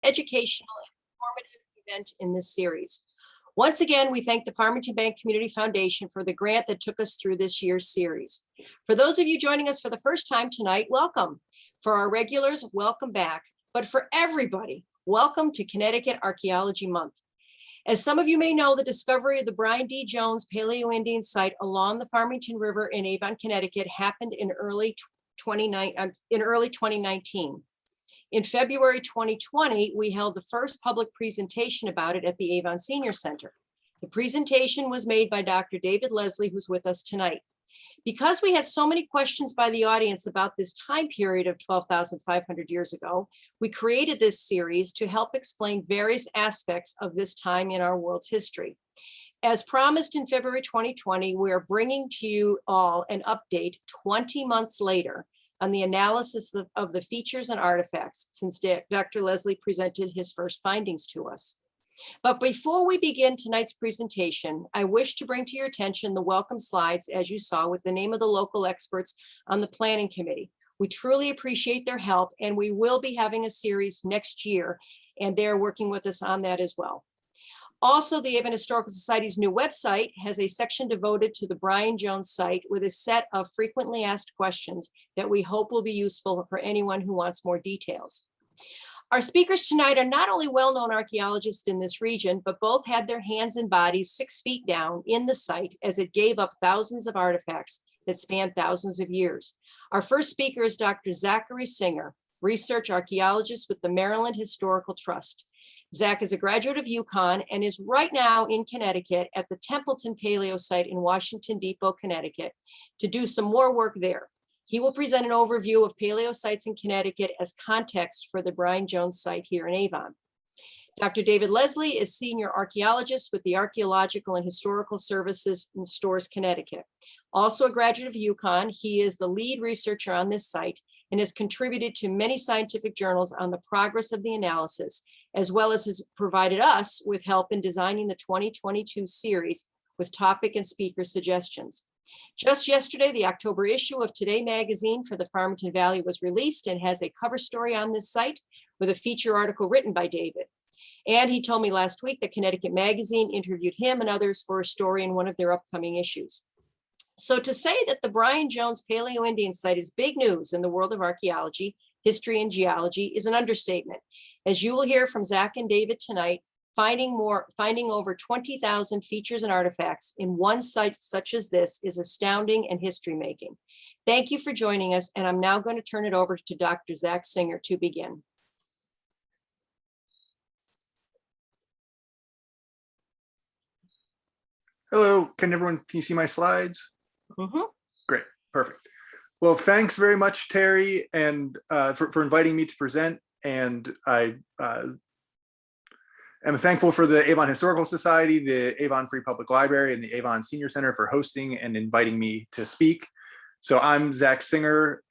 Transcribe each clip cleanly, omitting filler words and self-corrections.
educational and informative event in this series. Once again, we thank the Farmington Bank Community Foundation for the grant that took us through this year's series. For those of you joining us for the first time tonight, welcome. For our regulars, welcome back. But for everybody, welcome to Connecticut Archaeology Month. As some of you may know, the discovery of the Brian D. Jones Paleo-Indian site along the Farmington River in Avon, Connecticut happened in early 2019. In February 2020, we held the first public presentation about it at the Avon Senior Center. The presentation was made by Dr. David Leslie, who's with us tonight. Because we had so many questions by the audience about this time period of 12,500 years ago, we created this series to help explain various aspects of this time in our world's history. As promised in February 2020, we are bringing to you all an update 20 months later on the analysis of the features and artifacts since Dr. Leslie presented his first findings to us. But before we begin tonight's presentation, I wish to bring to your attention the welcome slides, as you saw, with the name of the local experts on the planning committee. We truly appreciate their help, and we will be having a series next year, and they're working with us on that as well. Also, the Avon Historical Society's new website has a section devoted to the Brian Jones site with a set of frequently asked questions that we hope will be useful for anyone who wants more details. Our speakers tonight are not only well-known archaeologists in this region, but both had their hands and bodies 6 feet down in the site as it gave up thousands of artifacts that spanned thousands of years. Our first speaker is Dr. Zack Singer, research archaeologist with the Maryland Historical Trust. Zach is a graduate of UConn and is right now in Connecticut at the Templeton Paleo site in Washington Depot, Connecticut, to do some more work there. He will present an overview of paleo sites in Connecticut as context for the Brian Jones site here in Avon. Dr. David Leslie is senior archaeologist with the Archeological and Historical Services in Storrs, Connecticut. Also a graduate of UConn, he is the lead researcher on this site and has contributed to many scientific journals on the progress of the analysis, as well as has provided us with help in designing the 2022 series with topic and speaker suggestions. Just yesterday, the October issue of Today magazine for the Farmington Valley was released and has a cover story on this site with a feature article written by David. And he told me last week that Connecticut magazine interviewed him and others for a story in one of their upcoming issues. So to say that the Brian Jones Paleo-Indian site is big news in the world of archaeology, history, and geology is an understatement. As you will hear from Zach and David tonight, finding over 20,000 features and artifacts in one site such as this is astounding and history making. Thank you for joining us, and I'm now going to turn it over to Dr. Zack Singer to begin. Hello, can you see my slides? Mm-hmm. Great, perfect. Well, thanks very much, Terry, and for inviting me to present. And I am thankful for the Avon Historical Society, the Avon Free Public Library, and the Avon Senior Center for hosting and inviting me to speak. So I'm Zack Singer.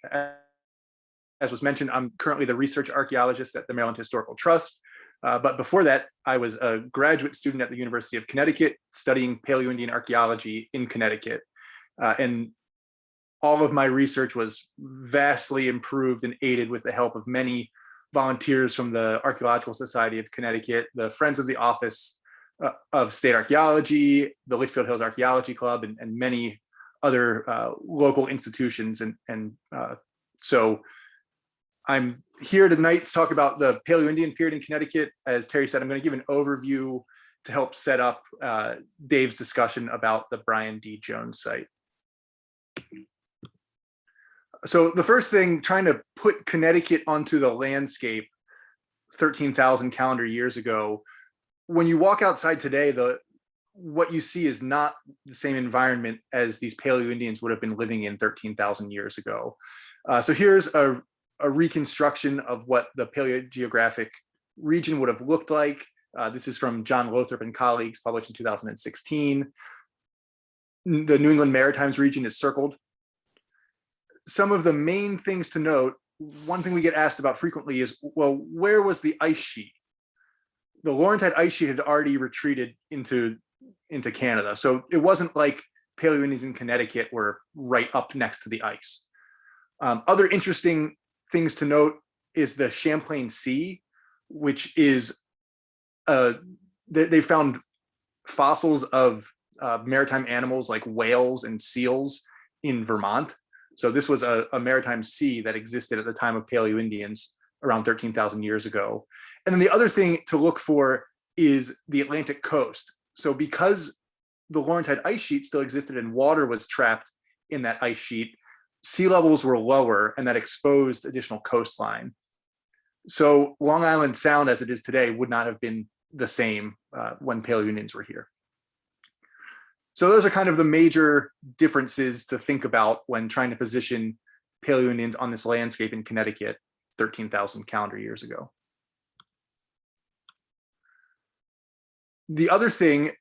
As was mentioned, I'm currently the research archaeologist at the Maryland Historical Trust. But before that, I was a graduate student at the University of Connecticut studying Paleo-Indian archaeology in Connecticut. And all of my research was vastly improved and aided with the help of many volunteers from the Archeological Society of Connecticut, the Friends of the Office of State Archaeology, the Litchfield Hills Archaeology Club, and many other local institutions. So I'm here tonight to talk about the Paleo-Indian period in Connecticut. As Terry said, I'm going to give an overview to help set up Dave's discussion about the Brian D. Jones site. So the first thing, trying to put Connecticut onto the landscape 13,000 calendar years ago, when you walk outside today, what you see is not the same environment as these Paleo-Indians would have been living in 13,000 years ago. So here's a reconstruction of what the Paleogeographic region would have looked like. This is from John Lothrop and colleagues, published in 2016. The New England Maritimes region is circled. Some of the main things to note, one thing we get asked about frequently is, well, where was the ice sheet? The Laurentide ice sheet had already retreated into Canada. So it wasn't like Paleo-Indians in Connecticut were right up next to the ice. Other interesting things to note is the Champlain Sea which is they found fossils of maritime animals like whales and seals in Vermont. So this was a maritime sea that existed at the time of Paleo-Indians around 13,000 years ago. And then the other thing to look for is the Atlantic coast. So because the Laurentide ice sheet still existed and water was trapped in that ice sheet, sea levels were lower and that exposed additional coastline. So Long Island Sound as it is today would not have been the same when Paleo-Indians were here. So those are kind of the major differences to think about when trying to position Paleo-Indians on this landscape in Connecticut 13,000 calendar years ago. The other thing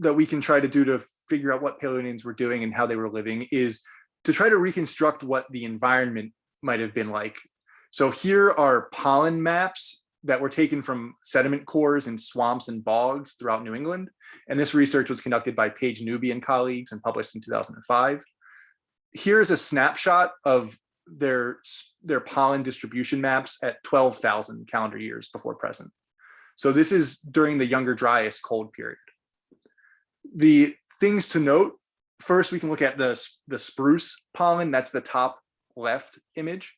that we can try to do to figure out what Paleo-Indians were doing and how they were living is to try to reconstruct what the environment might have been like. So here are pollen maps that were taken from sediment cores in swamps and bogs throughout New England. And this research was conducted by Paige Newby and colleagues and published in 2005. Here's a snapshot of their pollen distribution maps at 12,000 calendar years before present. So this is during the Younger Dryas cold period. The things to note, first we can look at the spruce pollen, that's the top left image.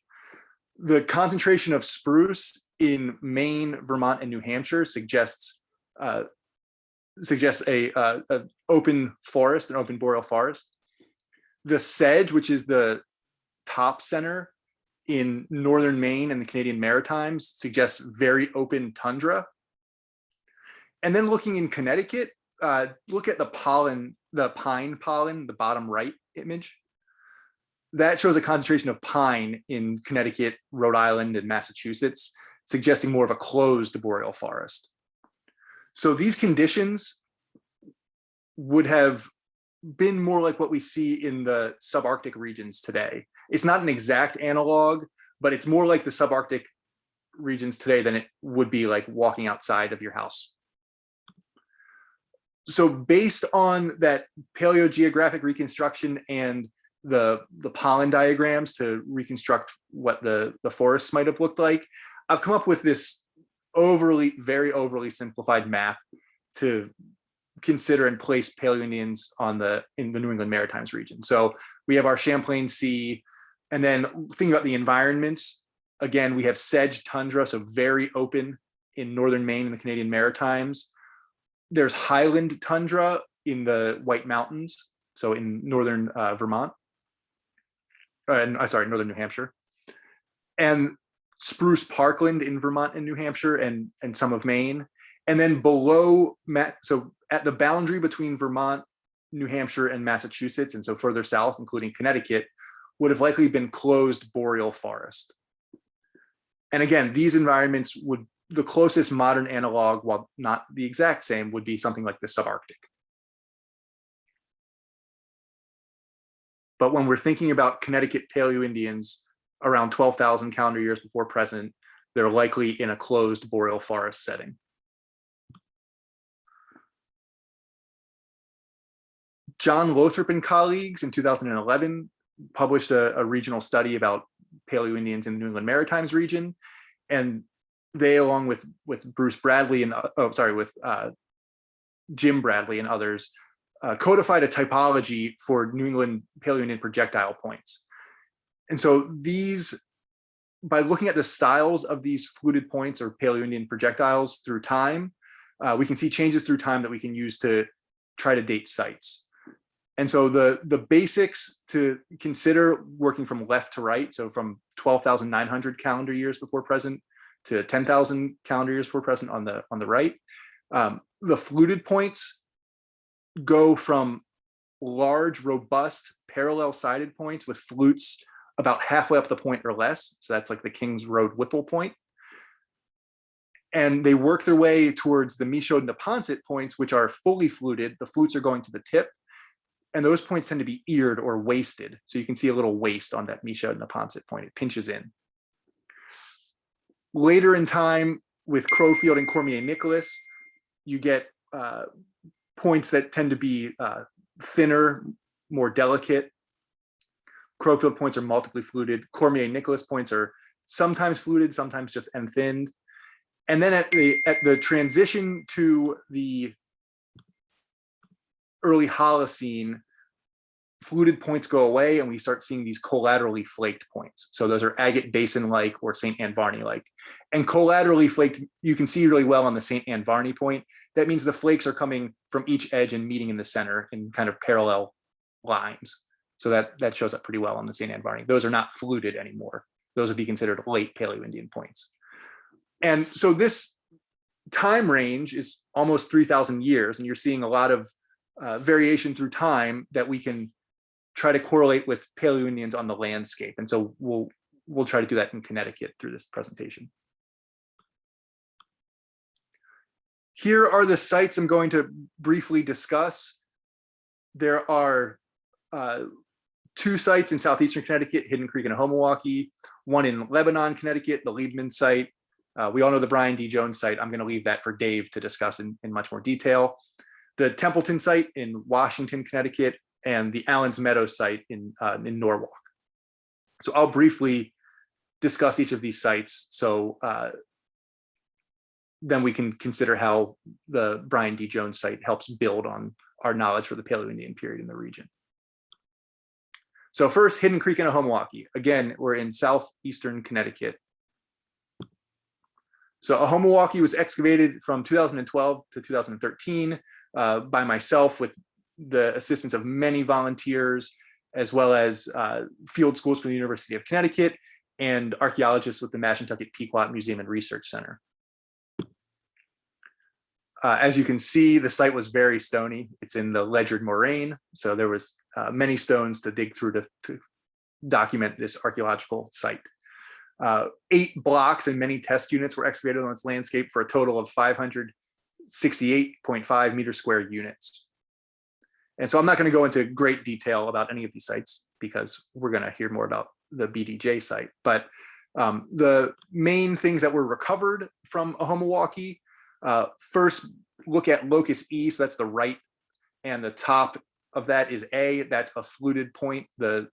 The concentration of spruce in Maine, Vermont, and New Hampshire suggests a open forest, an open boreal forest. The sedge, which is the top center in northern Maine and the Canadian Maritimes, suggests very open tundra. And then looking in Connecticut, look at the pollen, the pine pollen, the bottom right image. That shows a concentration of pine in Connecticut, Rhode Island, and Massachusetts, suggesting more of a closed boreal forest. So these conditions would have been more like what we see in the subarctic regions today. It's not an exact analog, but it's more like the subarctic regions today than it would be like walking outside of your house. So based on that paleogeographic reconstruction and the pollen diagrams to reconstruct what the forests might have looked like, I've come up with this very overly simplified map to consider and place Paleo-Indians in the New England Maritimes region. So we have our Champlain Sea, and then thinking about the environments, again, we have sedge tundra, so very open in northern Maine and the Canadian Maritimes. There's Highland Tundra in the White Mountains, so in northern Vermont, northern New Hampshire, and spruce parkland in Vermont and New Hampshire and some of Maine. And then below, so at the boundary between Vermont, New Hampshire, and Massachusetts, and so further south, including Connecticut, would have likely been closed boreal forest. And again, these environments would, the closest modern analog, while not the exact same, would be something like the subarctic. But when we're thinking about Connecticut Paleo-Indians around 12,000 calendar years before present, they're likely in a closed boreal forest setting. John Lothrop and colleagues in 2011 published a regional study about Paleo-Indians in the New England Maritimes region. And they, along with Bruce Bradley and, Jim Bradley and others, codified a typology for New England Paleo-Indian projectile points. And so these, by looking at the styles of these fluted points or Paleo-Indian projectiles through time, we can see changes through time that we can use to try to date sites. And so the basics to consider working from left to right, so from 12,900 calendar years before present to 10,000 calendar years before present on the right, the fluted points go from large, robust, parallel-sided points with flutes about halfway up the point or less. So that's like the King's Road Whipple point. And they work their way towards the Michaud and Neponset points, which are fully fluted. The flutes are going to the tip. And those points tend to be eared or wasted. So you can see a little waste on that Michaud and Neponset point. It pinches in. Later in time, with Crowfield and Cormier-Nicholas, you get points that tend to be thinner, more delicate. Crowfield points are multiply fluted. Cormier-Nicholas points are sometimes fluted, sometimes just end-thinned. And then at the transition to the early Holocene, fluted points go away and we start seeing these collaterally flaked points. So those are agate basin-like or St. Anne Varney-like. And collaterally flaked, you can see really well on the St. Anne Varney point. That means the flakes are coming from each edge and meeting in the center in kind of parallel lines. So that shows up pretty well on the St. Anne Varney. Those are not fluted anymore. Those would be considered late Paleo-Indian points. And so this time range is almost 3,000 years, and you're seeing a lot of variation through time that we can try to correlate with Paleo-Indians on the landscape. And so we'll try to do that in Connecticut through this presentation. Here are the sites I'm going to briefly discuss. There are 2 sites in southeastern Connecticut, Hidden Creek and Homewaukee, one in Lebanon, Connecticut, the Liebman Site. We all know the Brian D. Jones site. I'm going to leave that for Dave to discuss in much more detail. The Templeton Site in Washington, Connecticut, and the Allen's Meadows site in Norwalk. So I'll briefly discuss each of these sites. So then we can consider how the Brian D. Jones site helps build on our knowledge for the Paleo-Indian period in the region. So first, Hidden Creek and Homewaukee. Again, we're in southeastern Connecticut. So Homewaukee was excavated from 2012 to 2013 by myself with the assistance of many volunteers, as well as field schools from the University of Connecticut and archaeologists with the Mashantucket Pequot Museum and Research Center. As you can see, the site was very stony. It's in the Ledgerd Moraine, so there was many stones to dig through to document this archaeological site. 8 blocks and many test units were excavated on its landscape for a total of 568.5 meter square units. And so I'm not going to go into great detail about any of these sites because we're going to hear more about the BDJ site. But the main things that were recovered from Homewaukee, first look at locus E, so that's the right, and the top of that is A, that's a fluted point. The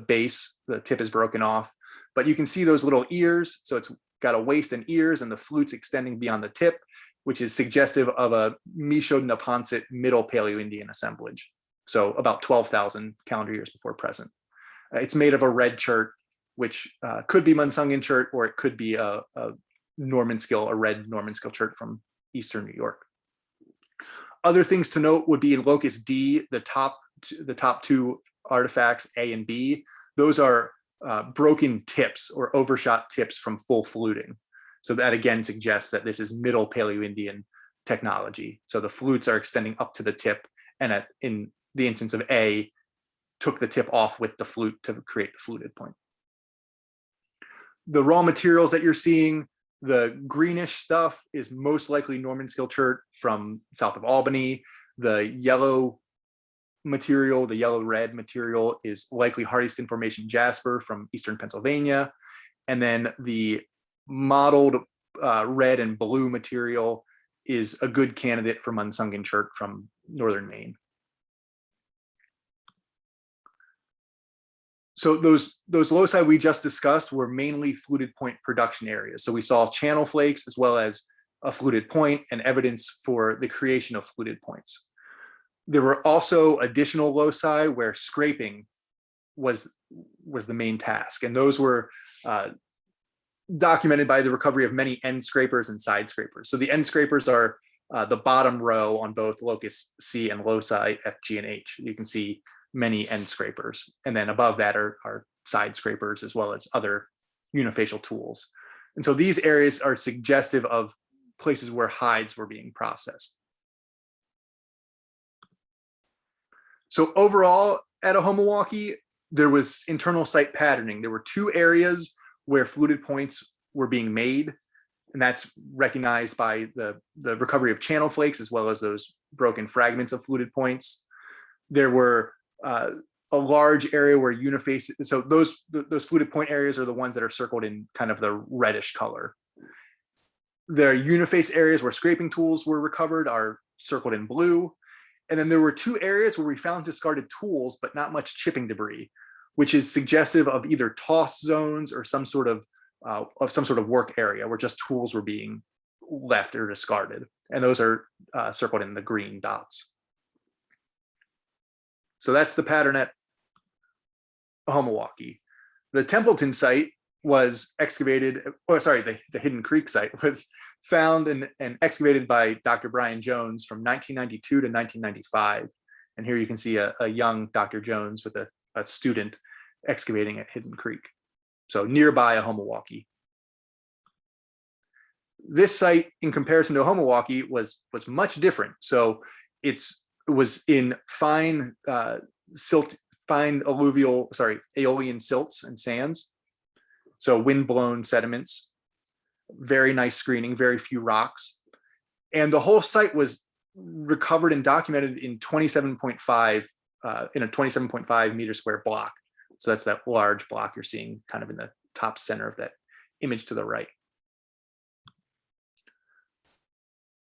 base, the tip is broken off, but you can see those little ears. So it's got a waist and ears and the flutes extending beyond the tip, which is suggestive of a Michaud-Neponset Middle Paleo-Indian assemblage. So about 12,000 calendar years before present. It's made of a red chert, which could be Munsungin chert, or it could be a Norman skill, a red Norman skill chert from Eastern New York. Other things to note would be in locus D, the top 2 artifacts, A and B. Those are broken tips or overshot tips from full fluting. So that again suggests that this is Middle Paleo-Indian technology. So the flutes are extending up to the tip, and in the instance of A, took the tip off with the flute to create the fluted point. The raw materials that you're seeing, the greenish stuff is most likely Norman skill chert from south of Albany. The yellow material, the yellow-red material, is likely Hardyston Formation jasper from eastern Pennsylvania. And then the mottled red and blue material is a good candidate for Munsungin chert from northern Maine. So those loci we just discussed were mainly fluted point production areas. So we saw channel flakes as well as a fluted point and evidence for the creation of fluted points. There were also additional loci where scraping was the main task, and those were documented by the recovery of many end scrapers and side scrapers. So the end scrapers are the bottom row on both locus C and loci F, G, and H. You can see many end scrapers, and then above that are side scrapers as well as other unifacial tools. And so these areas are suggestive of places where hides were being processed. So overall at Homewaukee, there was internal site patterning. There were 2 areas where fluted points were being made, and that's recognized by the recovery of channel flakes as well as those broken fragments of fluted points. There were a large area where uniface, so those fluted point areas are the ones that are circled in kind of the reddish color. The uniface areas where scraping tools were recovered are circled in blue. And then there were 2 areas where we found discarded tools, but not much chipping debris, which is suggestive of either toss zones or some sort of work area where just tools were being left or discarded. And those are circled in the green dots. So that's the pattern at Homewaukee. The Templeton site was excavated, the Hidden Creek site was found and excavated by Dr. Brian Jones from 1992 to 1995. And here you can see a young Dr. Jones with a student excavating at Hidden Creek. So nearby a Homewaukee. This site, in comparison to Homewaukee, was much different. So it was in fine aeolian silts and sands. So wind-blown sediments, very nice screening, very few rocks. And the whole site was recovered and documented in 27.5, in a 27.5 meter square block. So that's that large block you're seeing kind of in the top center of that image to the right.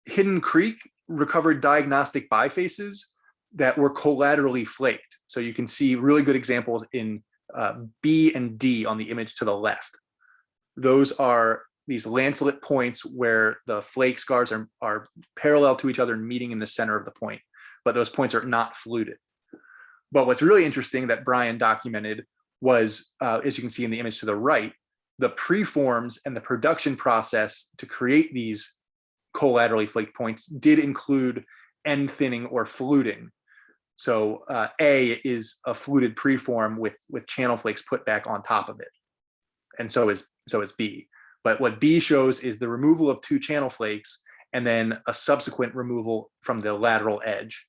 Hidden Creek recovered diagnostic bifaces that were collaterally flaked. So you can see really good examples in B and D on the image to the left. Those are these lancelet points where the flake scars are parallel to each other and meeting in the center of the point, but those points are not fluted. But what's really interesting that Brian documented was, as you can see in the image to the right, the preforms and the production process to create these collaterally flaked points did include end thinning or fluting. So A is a fluted preform with channel flakes put back on top of it. And so is B. But what B shows is the removal of 2 channel flakes and then a subsequent removal from the lateral edge.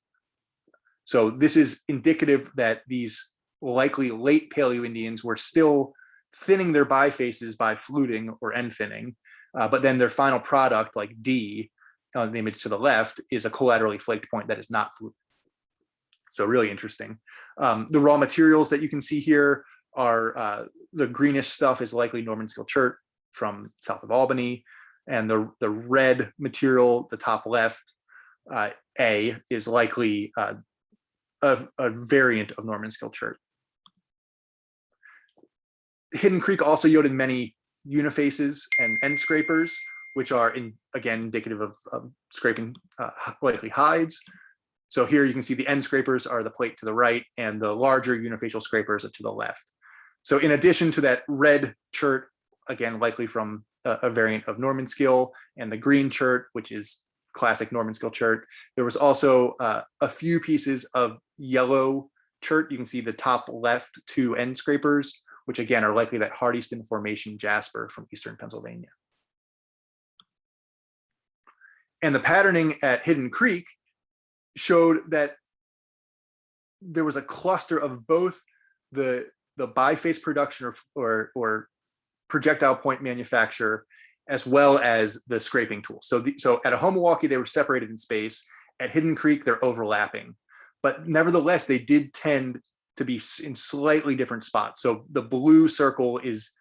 So this is indicative that these likely late Paleo-Indians were still thinning their bifaces by fluting or end thinning, but then their final product, like D on the image to the left, is a collaterally flaked point that is not fluted. So really interesting. The raw materials that you can see here are the greenish stuff is likely Norman Skill chert from south of Albany, and the red material, the top left, A, is likely a variant of Norman Skill chert. Hidden Creek also yielded many unifaces and end scrapers, which are again indicative of scraping likely hides. So here you can see the end scrapers are the plate to the right, and the larger unifacial scrapers are to the left. So in addition to that red chert, again likely from a variant of Norman Skill, and the green chert, which is classic Norman Skill chert, there was also a few pieces of yellow chert. You can see the top left 2 end scrapers, which again are likely that Hardyston Formation jasper from eastern Pennsylvania. And the patterning at Hidden Creek showed that there was a cluster of both the biface production or projectile point manufacture, as well as the scraping tools. So at a Homewaukee, they were separated in space. At Hidden Creek, they're overlapping. But nevertheless, they did tend to be in slightly different spots. So the blue circle is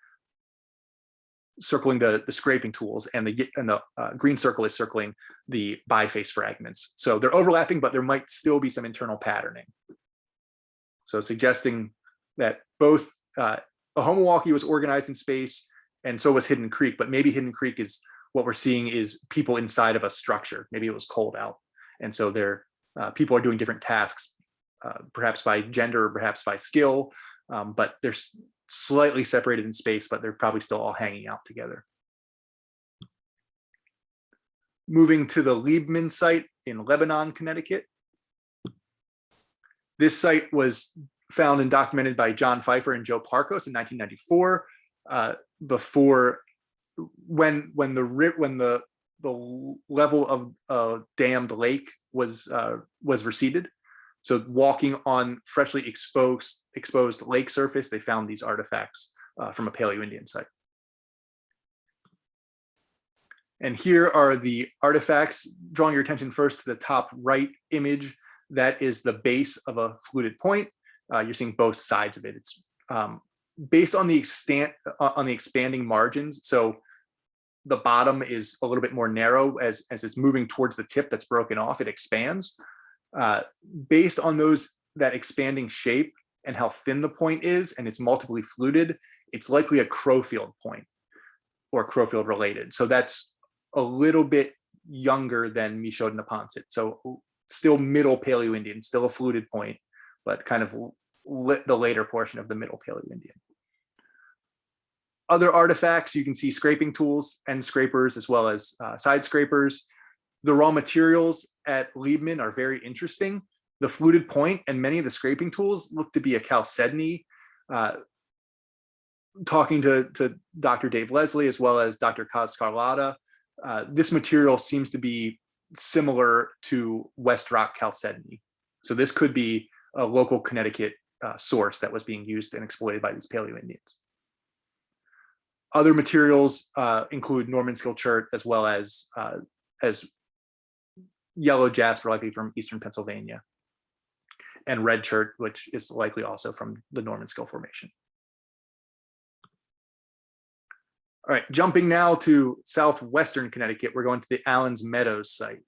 circling the scraping tools, and the green circle is circling the biface fragments. So they're overlapping, but there might still be some internal patterning. So suggesting that both a Homewaukee was organized in space, and so was Hidden Creek, but maybe Hidden Creek is what we're seeing is people inside of a structure. Maybe it was cold out. And so people are doing different tasks, perhaps by gender or perhaps by skill, but they're slightly separated in space, but they're probably still all hanging out together. Moving to the Liebman Site in Lebanon, Connecticut. This site was found and documented by John Pfeiffer and Joe Parkos in 1994, when the level of a dammed lake was receded. So walking on freshly exposed lake surface, they found these artifacts from a Paleo-Indian site. And here are the artifacts, drawing your attention first to the top right image. That is the base of a fluted point. You're seeing both sides of it. It's based on the expanding margins. So the bottom is a little bit more narrow as it's moving towards the tip that's broken off, it expands. Based on that expanding shape and how thin the point is, and it's multiply fluted, it's likely a Crowfield point or Crowfield related. So that's a little bit younger than Michaud-Neponset. So still middle Paleo-Indian, still a fluted point, but kind of the later portion of the middle Paleo-Indian. Other artifacts, you can see scraping tools and scrapers, as well as side scrapers. The raw materials at Liebman are very interesting. The fluted point and many of the scraping tools look to be a chalcedony. Talking to Dr. Dave Leslie, as well as Dr. Kaz Scarlata, this material seems to be similar to West Rock chalcedony. So this could be a local Connecticut source that was being used and exploited by these Paleo-Indians. Other materials include Norman skill chert, as well as yellow jasper, likely from eastern Pennsylvania, and red chert, which is likely also from the Norman skill formation. All right, jumping now to southwestern Connecticut, we're going to the Allen's Meadows site.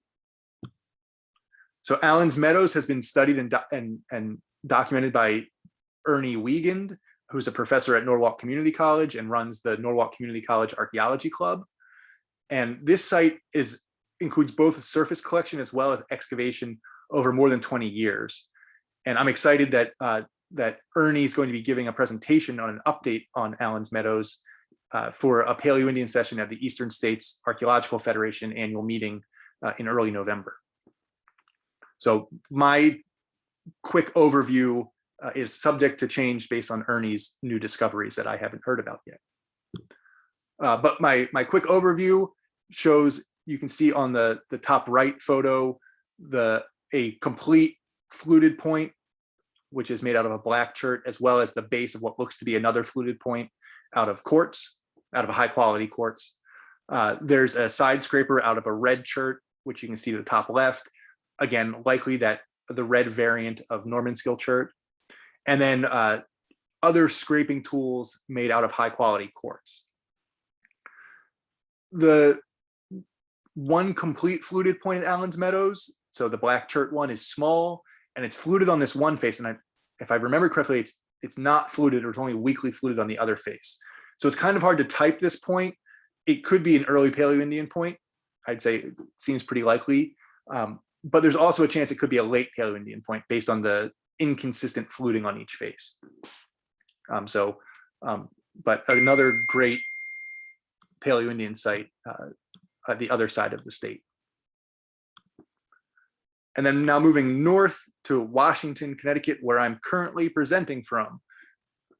So Allen's Meadows has been studied and documented by Ernie Wiegand, who's a professor at Norwalk Community College and runs the Norwalk Community College Archaeology Club. And this site includes both surface collection as well as excavation over more than 20 years. And I'm excited that that Ernie is going to be giving a presentation on an update on Allen's Meadows for a Paleo-Indian session at the Eastern States Archaeological Federation annual meeting in early November. So my quick overview is subject to change based on Ernie's new discoveries that I haven't heard about yet. But my quick overview shows, you can see on the top right photo, a complete fluted point, which is made out of a black chert, as well as the base of what looks to be another fluted point out of quartz, out of a high quality quartz. There's a side scraper out of a red chert, which you can see to the top left. Again, likely that the red variant of Norman skill chert. And then other scraping tools made out of high quality quartz. The one complete fluted point at Allen's Meadows, so the black chert one, is small and it's fluted on this one face. And if I remember correctly, it's not fluted, or it's only weakly fluted on the other face. So it's kind of hard to type this point. It could be an early Paleo-Indian point. I'd say it seems pretty likely. But there's also a chance it could be a late Paleo-Indian point based on the inconsistent fluting on each face. But another great Paleo-Indian site at the other side of the state. And then now moving north to Washington, Connecticut, where I'm currently presenting from,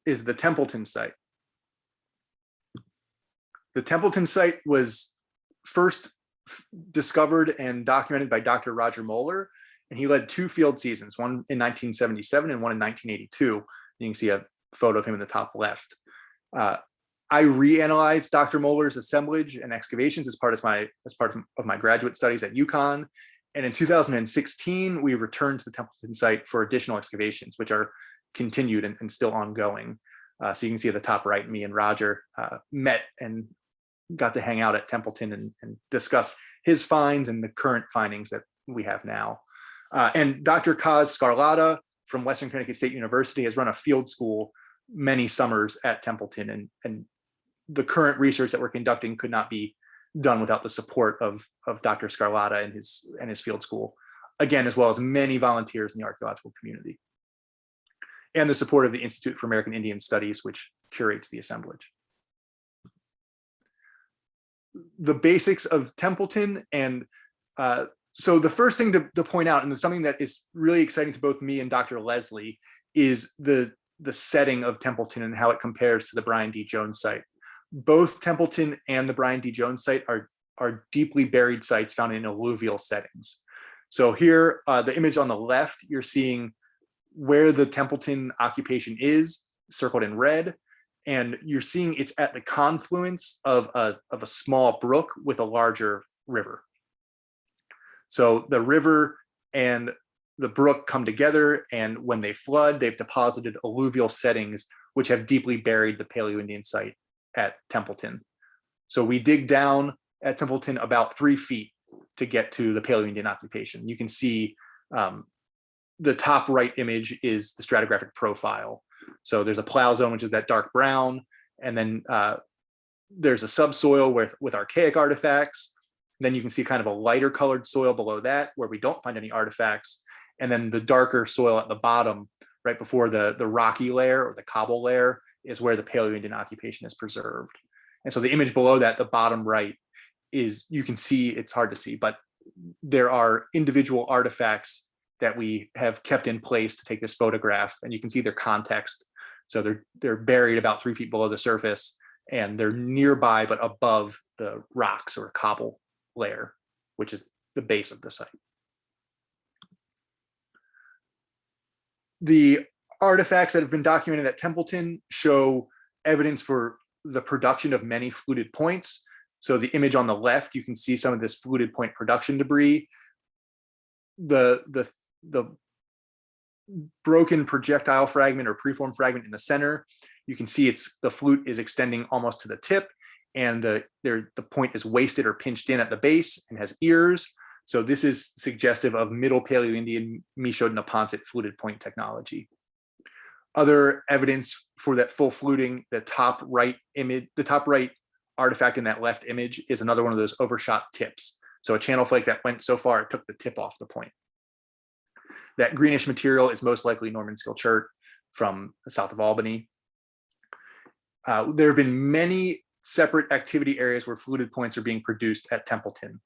is the Templeton Site. The Templeton Site was first discovered and documented by Dr. Roger Moeller, and he led 2 field seasons, one in 1977 and one in 1982. You can see a photo of him in the top left. I reanalyzed Dr. Moeller's assemblage and excavations as part of my graduate studies at UConn. And in 2016, we returned to the Templeton Site for additional excavations, which are continued and still ongoing. So you can see at the top right, me and Roger met and got to hang out at Templeton and discuss his finds and the current findings that we have now. And Dr. Kaz Scarlata from Western Connecticut State University has run a field school many summers at Templeton, and the current research that we're conducting could not be done without the support of Dr. Scarlata and his field school, again, as well as many volunteers in the archaeological community, and the support of the Institute for American Indian Studies, which curates the assemblage. The basics of Templeton, and so the first thing to point out, and something that is really exciting to both me and Dr. Leslie, is the setting of Templeton and how it compares to the Brian D. Jones site. Both Templeton and the Brian D. Jones site are deeply buried sites found in alluvial settings. So here, the image on the left, you're seeing where the Templeton occupation is, circled in red, and you're seeing it's at the confluence of a small brook with a larger river. So the river and the brook come together, and when they flood, they've deposited alluvial settings which have deeply buried the Paleo-Indian site at Templeton. So we dig down at Templeton about 3 feet to get to the Paleo-Indian occupation. You can see the top right image is the stratigraphic profile. So there's a plow zone, which is that dark brown, and then there's a subsoil with archaic artifacts, Then you can see kind of a lighter colored soil below that where we don't find any artifacts. And then the darker soil at the bottom, right before the rocky layer or the cobble layer, is where the Paleo-Indian occupation is preserved. And so the image below that, the bottom right, is, you can see, it's hard to see, but there are individual artifacts that we have kept in place to take this photograph, and you can see their context. So they're buried about 3 feet below the surface, and they're nearby but above the rocks or cobble layer, which is the base of the site. The artifacts that have been documented at Templeton show evidence for the production of many fluted points. So the image on the left, you can see some of this fluted point production debris. The broken projectile fragment or preform fragment in the center, you can see the flute is extending almost to the tip, and the point is wasted or pinched in at the base and has ears. So this is suggestive of Middle Paleo-Indian Michaud-Neponset fluted point technology. Other evidence for that full fluting, the top right artifact in that left image is another one of those overshot tips. So a channel flake that went so far, it took the tip off the point. That greenish material is most likely Norman Skilchert from the south of Albany. There have been many separate activity areas where fluted points are being produced at Templeton,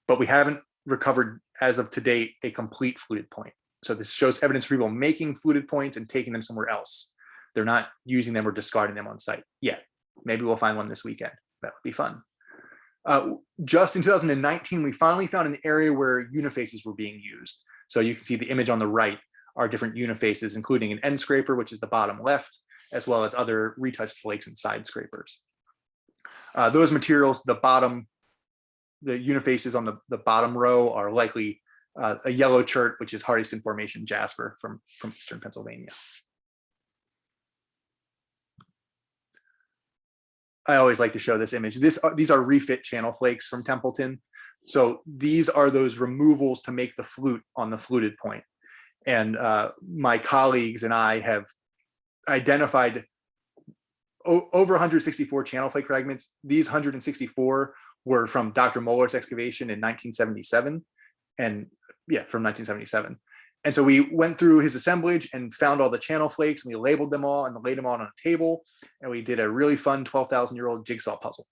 but we haven't recovered, as of to date, a complete fluted point. So this shows evidence for people making fluted points and taking them somewhere else. They're not using them or discarding them on site yet. Maybe we'll find one this weekend. That would be fun. Just in 2019, we finally found an area where unifaces were being used. So you can see the image on the right are different unifaces, including an end scraper, which is the bottom left, as well as other retouched flakes and side scrapers. Those materials, the unifaces on the bottom row are likely a yellow chert, which is Hardyston Formation jasper from eastern Pennsylvania. I always like to show this image. These are refit channel flakes from Templeton. So these are those removals to make the flute on the fluted point. And my colleagues and I have identified over 164 channel flake fragments. These 164 were from Dr. Moeller's excavation in 1977. And yeah, from 1977. And so we went through his assemblage and found all the channel flakes, and we labeled them all and laid them all on a table. And we did a really fun 12,000-year-old jigsaw puzzle.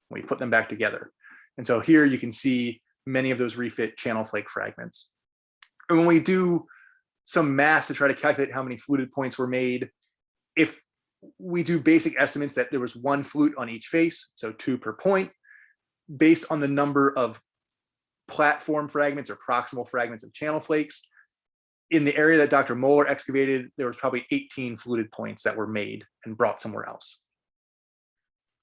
We put them back together. And so here you can see many of those refit channel flake fragments. And when we do some math to try to calculate how many fluted points were made, if we do basic estimates that there was 1 flute on each face, so 2 per point, based on the number of platform fragments or proximal fragments of channel flakes, in the area that Dr. Moeller excavated, there was probably 18 fluted points that were made and brought somewhere else.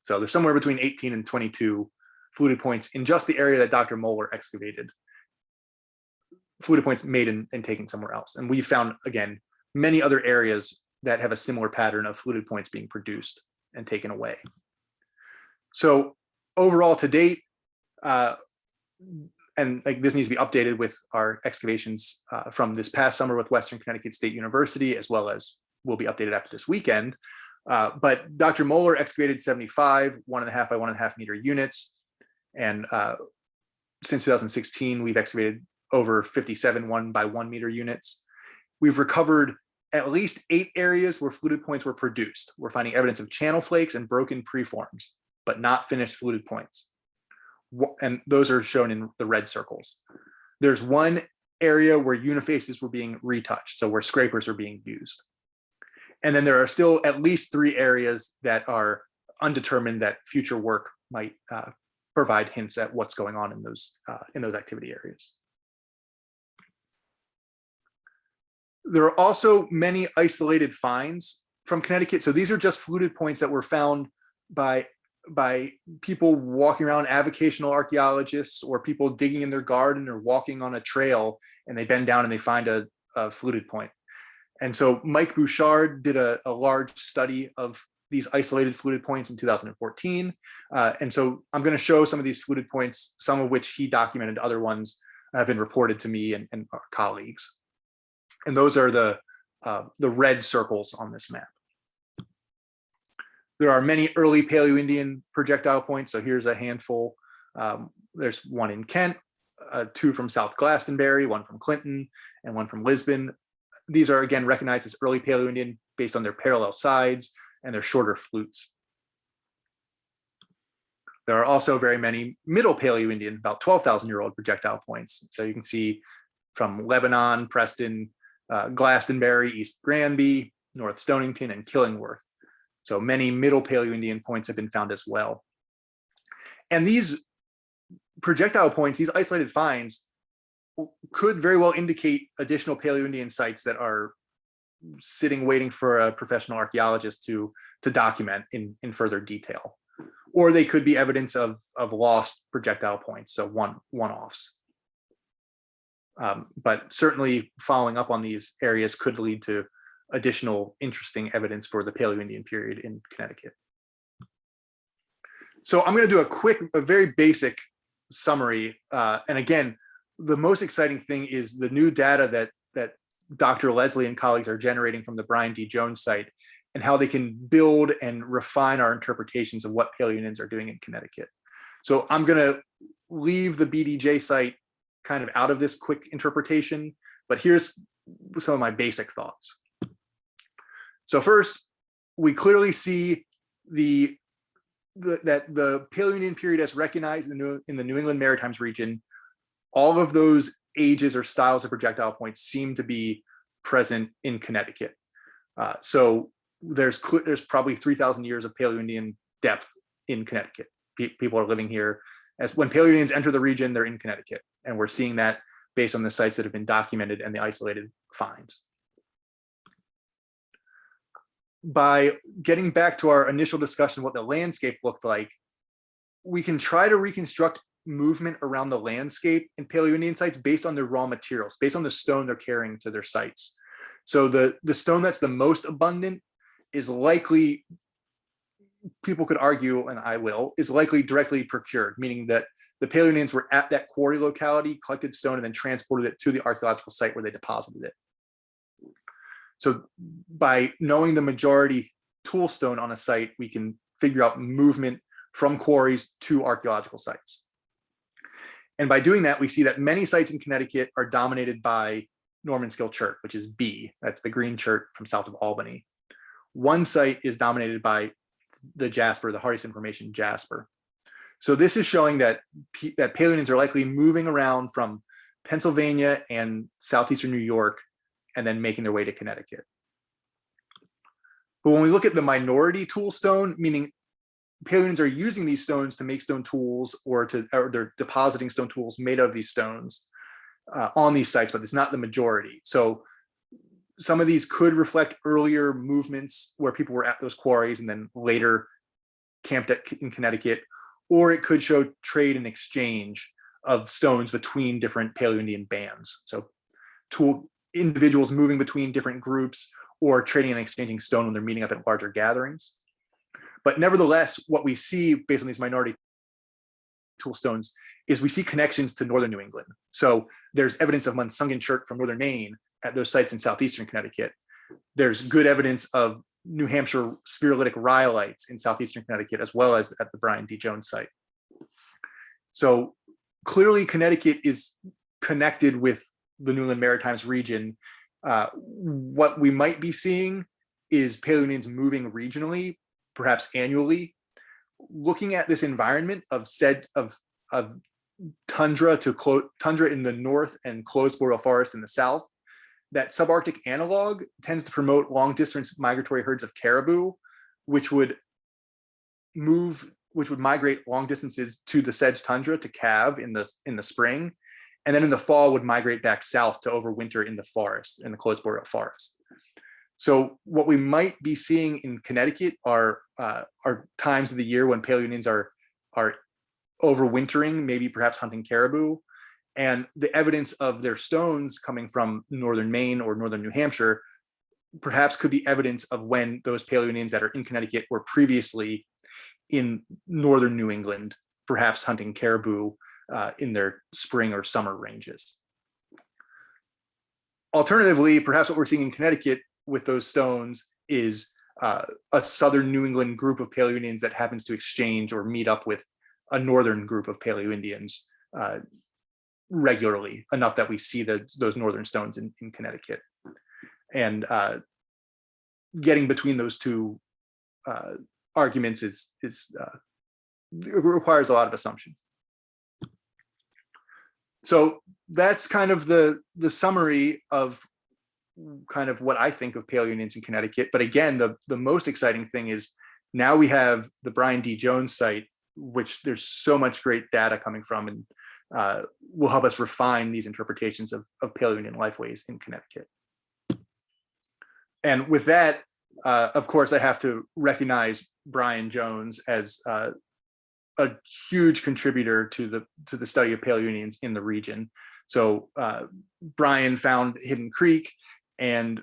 So there's somewhere between 18 and 22 fluted points in just the area that Dr. Moeller excavated, fluted points made and taken somewhere else. And we found, again, many other areas that have a similar pattern of fluted points being produced and taken away. So overall to date, and like this needs to be updated with our excavations from this past summer with Western Connecticut State University, as well as will be updated after this weekend. But Dr. Moeller excavated 75 1.5 by 1.5 meter units. And since 2016, we've excavated over 57 1 by 1 meter units. We've recovered at least 8 areas where fluted points were produced. We're finding evidence of channel flakes and broken preforms, but not finished fluted points. And those are shown in the red circles. There's 1 area where unifaces were being retouched, so where scrapers are being used. And then there are still at least 3 areas that are undetermined that future work might provide hints at what's going on in those activity areas. There are also many isolated finds from Connecticut. So these are just fluted points that were found by people walking around, avocational archaeologists, or people digging in their garden or walking on a trail, and they bend down and they find a fluted point. And so Mike Bouchard did a large study of these isolated fluted points in 2014. And so I'm going to show some of these fluted points, some of which he documented, other ones have been reported to me and our colleagues. And those are the red circles on this map. There are many early Paleo-Indian projectile points. So here's a handful There's one in Kent, two from South Glastonbury, one from Clinton, and one from Lisbon. These are again recognized as early Paleo-Indian based on their parallel sides and their shorter flutes. There are also very many Middle Paleo-Indian, about 12,000-year-old projectile points. So you can see from Lebanon, Preston, Glastonbury, East Granby, North Stonington, and Killingworth. So many Middle Paleo-Indian points have been found as well. And these projectile points, these isolated finds, could very well indicate additional Paleo-Indian sites that are sitting waiting for a professional archaeologist to document in further detail. Or they could be evidence of lost projectile points, so one-offs. But certainly following up on these areas could lead to additional interesting evidence for the Paleo-Indian period in Connecticut. So I'm going to do a very basic summary. And again, the most exciting thing is the new data that Dr. Leslie and colleagues are generating from the Brian D. Jones site, and how they can build and refine our interpretations of what Paleo-Indians are doing in Connecticut. So I'm going to leave the BDJ site kind of out of this quick interpretation, but here's some of my basic thoughts. So first, we clearly see that the Paleo-Indian period as recognized in the New England Maritimes region, all of those ages or styles of projectile points seem to be present in Connecticut. So there's probably 3,000 years of Paleo-Indian depth in Connecticut. People are living here. As when Paleo-Indians enter the region, they're in Connecticut. And we're seeing that based on the sites that have been documented and the isolated finds. By getting back to our initial discussion of what the landscape looked like, we can try to reconstruct movement around the landscape in Paleo-Indian sites based on their raw materials, based on the stone they're carrying to their sites. So the stone that's the most abundant is likely, people could argue, and I will, is likely directly procured, meaning that the Paleo-Indians were at that quarry locality, collected stone, and then transported it to the archaeological site where they deposited it. So by knowing the majority tool stone on a site, we can figure out movement from quarries to archaeological sites. And by doing that, we see that many sites in Connecticut are dominated by Norman scale chert, which is B. That's the green chert from south of Albany. One site is dominated by the jasper, the hardest information jasper. So this is showing that Paleo-Indians are likely moving around from Pennsylvania and southeastern New York and then making their way to Connecticut. But when we look at the minority tool stone, meaning Paleo-Indians are using these stones to make stone tools, or they're depositing stone tools made out of these stones on these sites, but it's not the majority. So some of these could reflect earlier movements where people were at those quarries and then later camped in Connecticut, or it could show trade and exchange of stones between different Paleo-Indian bands. So individuals moving between different groups or trading and exchanging stone when they're meeting up at larger gatherings. But nevertheless, what we see based on these minority tool stones is we see connections to northern New England. So there's evidence of Munsungan chert from northern Maine at those sites in southeastern Connecticut. There's good evidence of New Hampshire spherulitic rhyolites in southeastern Connecticut, as well as at the Brian D. Jones site. So clearly Connecticut is connected with the New England Maritimes region. What we might be seeing is Paleo-Indians moving regionally, perhaps annually, looking at this environment of tundra tundra in the north and closed boreal forest in the south. That subarctic analog tends to promote long distance migratory herds of caribou, which would migrate long distances to the sedge tundra to calve in the spring, and then in the fall would migrate back south to overwinter in the forest, in the closed boreal forest. So what we might be seeing in Connecticut are times of the year when Paleo-Indians are overwintering, maybe perhaps hunting caribou, and the evidence of their stones coming from northern Maine or northern New Hampshire perhaps could be evidence of when those Paleo-Indians that are in Connecticut were previously in northern New England, perhaps hunting caribou in their spring or summer ranges. Alternatively, perhaps what we're seeing in Connecticut with those stones is a southern New England group of Paleo-Indians that happens to exchange or meet up with a northern group of Paleo-Indians regularly, enough that we see those northern stones in Connecticut. And getting between those two arguments it requires a lot of assumptions. So that's kind of the summary of kind of what I think of Paleo-Indians in Connecticut. But again, the most exciting thing is now we have the Brian D. Jones site, which there's so much great data coming from, and will help us refine these interpretations of Paleo-Indian lifeways in Connecticut. And with that, of course, I have to recognize Brian Jones as a huge contributor to the study of Paleo-Indians in the region. So Brian found Hidden Creek and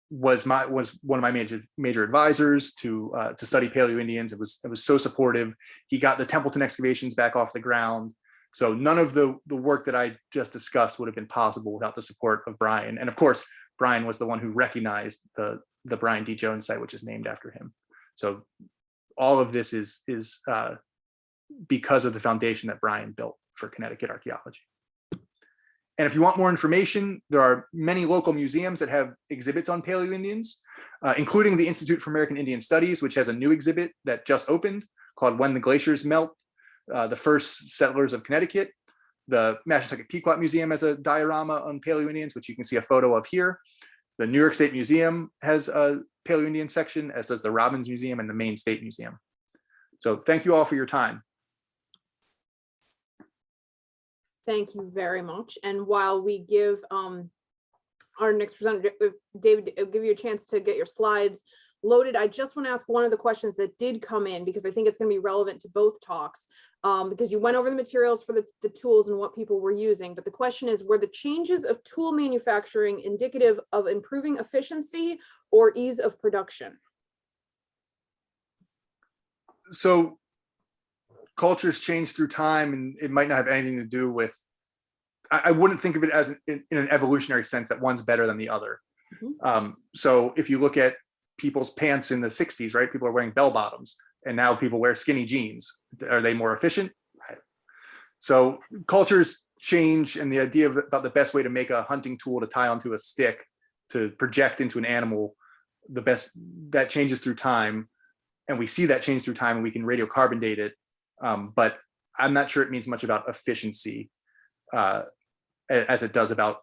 was one of my major advisors to study Paleo-Indians. It was so supportive. He got the Templeton excavations back off the ground. So none of the work that I just discussed would have been possible without the support of Brian. And of course, Brian was the one who recognized the Brian D. Jones site, which is named after him. So all of this is because of the foundation that Brian built for Connecticut archaeology. And if you want more information, there are many local museums that have exhibits on Paleo-Indians, including the Institute for American Indian Studies, which has a new exhibit that just opened called When the Glaciers Melt, the First Settlers of Connecticut. The Mashantucket Pequot Museum has a diorama on Paleo-Indians, which you can see a photo of here. The New York State Museum has a Paleo-Indian section, as does the Robbins Museum and the Maine State Museum. So thank you all for your time. Thank you very much. And while we give our next presenter, David, I'll give you a chance to get your slides loaded. I just want to ask one of the questions that did come in, because I think it's going to be relevant to both talks, because you went over the materials for the tools and what people were using. But the question is, were the changes of tool manufacturing indicative of improving efficiency or ease of production? So cultures change through time, and it might not have anything to do with, I wouldn't think of it as in an evolutionary sense that one's better than the other. Mm-hmm. So if you look at people's pants in the 60s, right? People are wearing bell bottoms, and now people wear skinny jeans. Are they more efficient? So cultures change, and the idea about the best way to make a hunting tool to tie onto a stick to project into an animal, that changes through time. And we see that change through time, and we can radiocarbon date it. But I'm not sure it means much about efficiency as it does about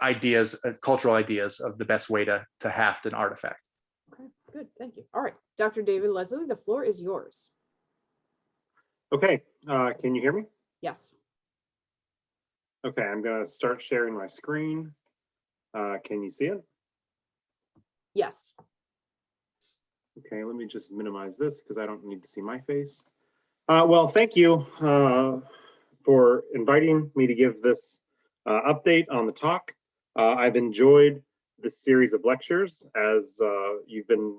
ideas, cultural ideas of the best way to haft an artifact. Okay, good, thank you. All right, Dr. David Leslie, the floor is yours. Okay, can you hear me? Yes. Okay, I'm gonna start sharing my screen. Can you see it? Yes. Okay, let me just minimize this because I don't need to see my face. Well, thank you for inviting me to give this update on the talk. I've enjoyed this series of lectures as you've been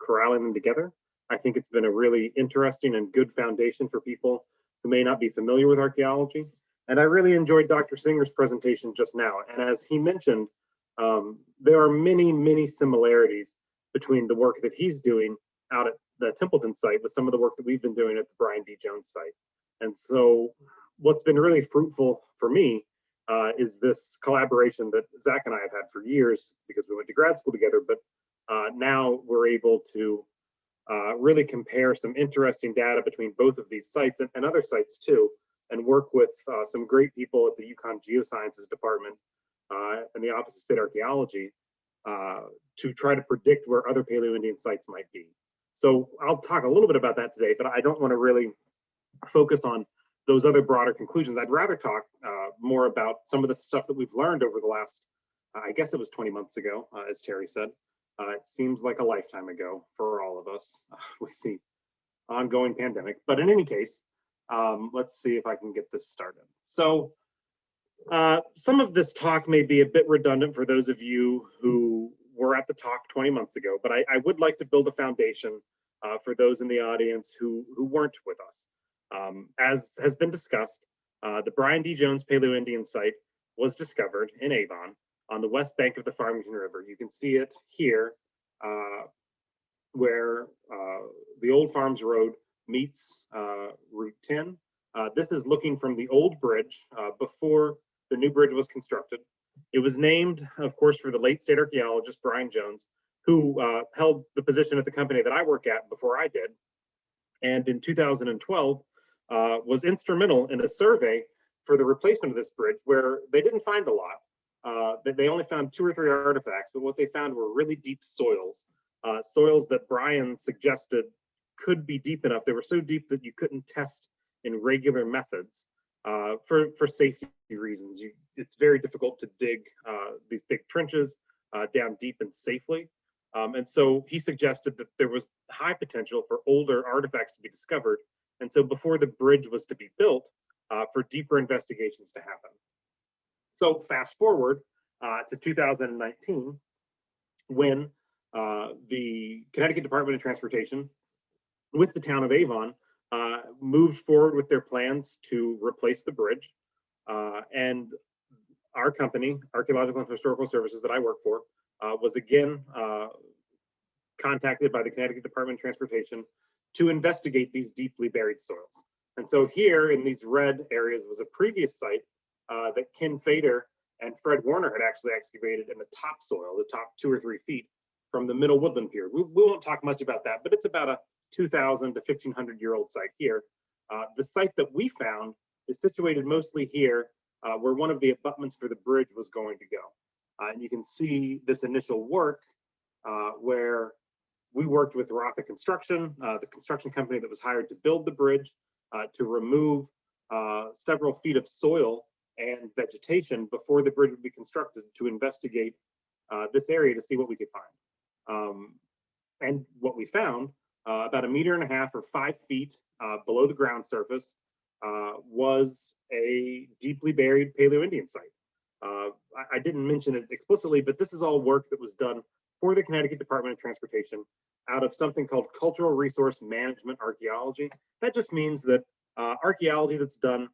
corralling them together. I think it's been a really interesting and good foundation for people who may not be familiar with archaeology. And I really enjoyed Dr. Singer's presentation just now. And as he mentioned, there are many, many similarities between the work that he's doing out at the Templeton site with some of the work that we've been doing at the Brian D. Jones site. And so what's been really fruitful for me is this collaboration that Zach and I have had for years because we went to grad school together, but now we're able to really compare some interesting data between both of these sites and other sites too, and work with some great people at the UConn Geosciences Department and the Office of State Archaeology to try to predict where other Paleo-Indian sites might be. So I'll talk a little bit about that today, but I don't want to really focus on those other broader conclusions. I'd rather talk more about some of the stuff that we've learned over the last, I guess it was 20 months ago, as Terry said. It seems like a lifetime ago for all of us with the ongoing pandemic. But in any case, let's see if I can get this started. So some of this talk may be a bit redundant for those of you who were at the talk 20 months ago, but I would like to build a foundation for those in the audience who weren't with us. As has been discussed, the Brian D. Jones Paleo-Indian site was discovered in Avon on the west bank of the Farmington River. You can see it here where the old Farms Road meets Route 10. This is looking from the old bridge before the new bridge was constructed. It was named, of course, for the late state archaeologist, Brian Jones, who held the position at the company that I work at before I did. And in 2012, was instrumental in a survey for the replacement of this bridge, where they didn't find a lot. They only found 2 or 3 artifacts, but what they found were really deep soils, soils that Brian suggested could be deep enough. They were so deep that you couldn't test in regular methods for safety reasons. It's very difficult to dig these big trenches down deep and safely. And so he suggested that there was high potential for older artifacts to be discovered. And so before the bridge was to be built, for deeper investigations to happen. So fast forward to 2019, when the Connecticut Department of Transportation, with the town of Avon, moved forward with their plans to replace the bridge. And our company, Archeological and Historical Services, that I work for, was again contacted by the Connecticut Department of Transportation to investigate these deeply buried soils. And so here in these red areas was a previous site that Ken Fader and Fred Warner had actually excavated in the topsoil, the top 2 or 3 feet from the middle woodland period. We won't talk much about that, but it's about a 2,000 to 1,500-year-old site here. The site that we found is situated mostly here where one of the abutments for the bridge was going to go. And you can see this initial work where we worked with Rotha Construction, the construction company that was hired to build the bridge, to remove several feet of soil and vegetation before the bridge would be constructed, to investigate this area to see what we could find. And what we found, about 1.5 meters or 5 feet below the ground surface, was a deeply buried Paleo-Indian site. I didn't mention it explicitly, but this is all work that was done for the Connecticut Department of Transportation out of something called Cultural Resource Management Archaeology. That just means that archaeology that's done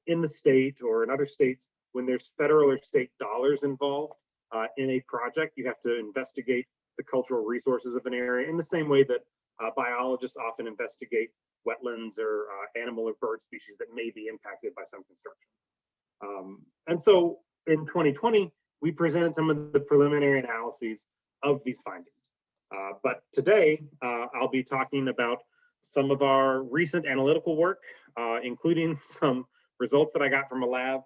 in the state or in other states, when there's federal or state dollars involved in a project, you have to investigate the cultural resources of an area in the same way that biologists often investigate wetlands or animal or bird species that may be impacted by some construction. And so in 2020, we presented some of the preliminary analyses of these findings. But today, I'll be talking about some of our recent analytical work, including some results that I got from a lab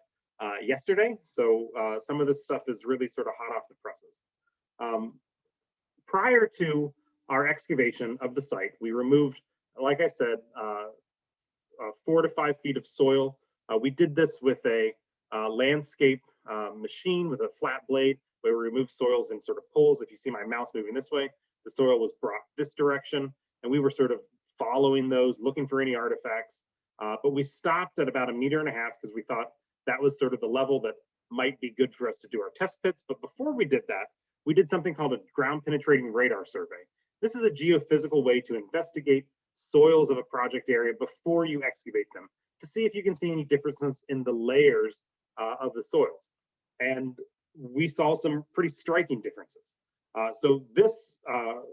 yesterday. So some of this stuff is really sort of hot off the presses. Prior to our excavation of the site, we removed, like I said, 4 to 5 feet of soil. We did this with a landscape machine with a flat blade, where we removed soils in sort of pulls. If you see my mouse moving this way, the soil was brought this direction, and we were sort of following those, looking for any artifacts. But we stopped at about 1.5 meters because we thought that was sort of the level that might be good for us to do our test pits. But before we did that, we did something called a ground penetrating radar survey. This is a geophysical way to investigate soils of a project area before you excavate them, to see if you can see any differences in the layers of the soils. And we saw some pretty striking differences. So this,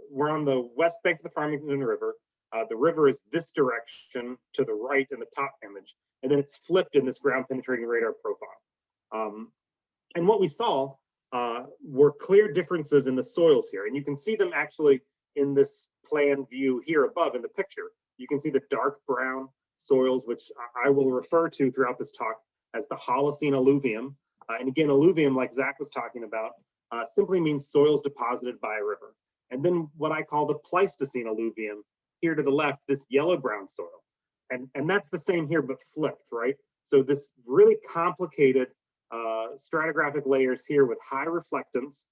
we're on the west bank of the Farmington River. The river is this direction to the right in the top image, and then it's flipped in this ground penetrating radar profile. And what we saw were clear differences in the soils here. And you can see them actually in this plan view here above in the picture. You can see the dark brown soils, which I will refer to throughout this talk as the Holocene Alluvium. And again, alluvium, like Zach was talking about, simply means soils deposited by a river. And then what I call the Pleistocene Alluvium, here to the left, this yellow-brown soil. And that's the same here, but flipped, right? So this really complicated stratigraphic layers here with high reflectance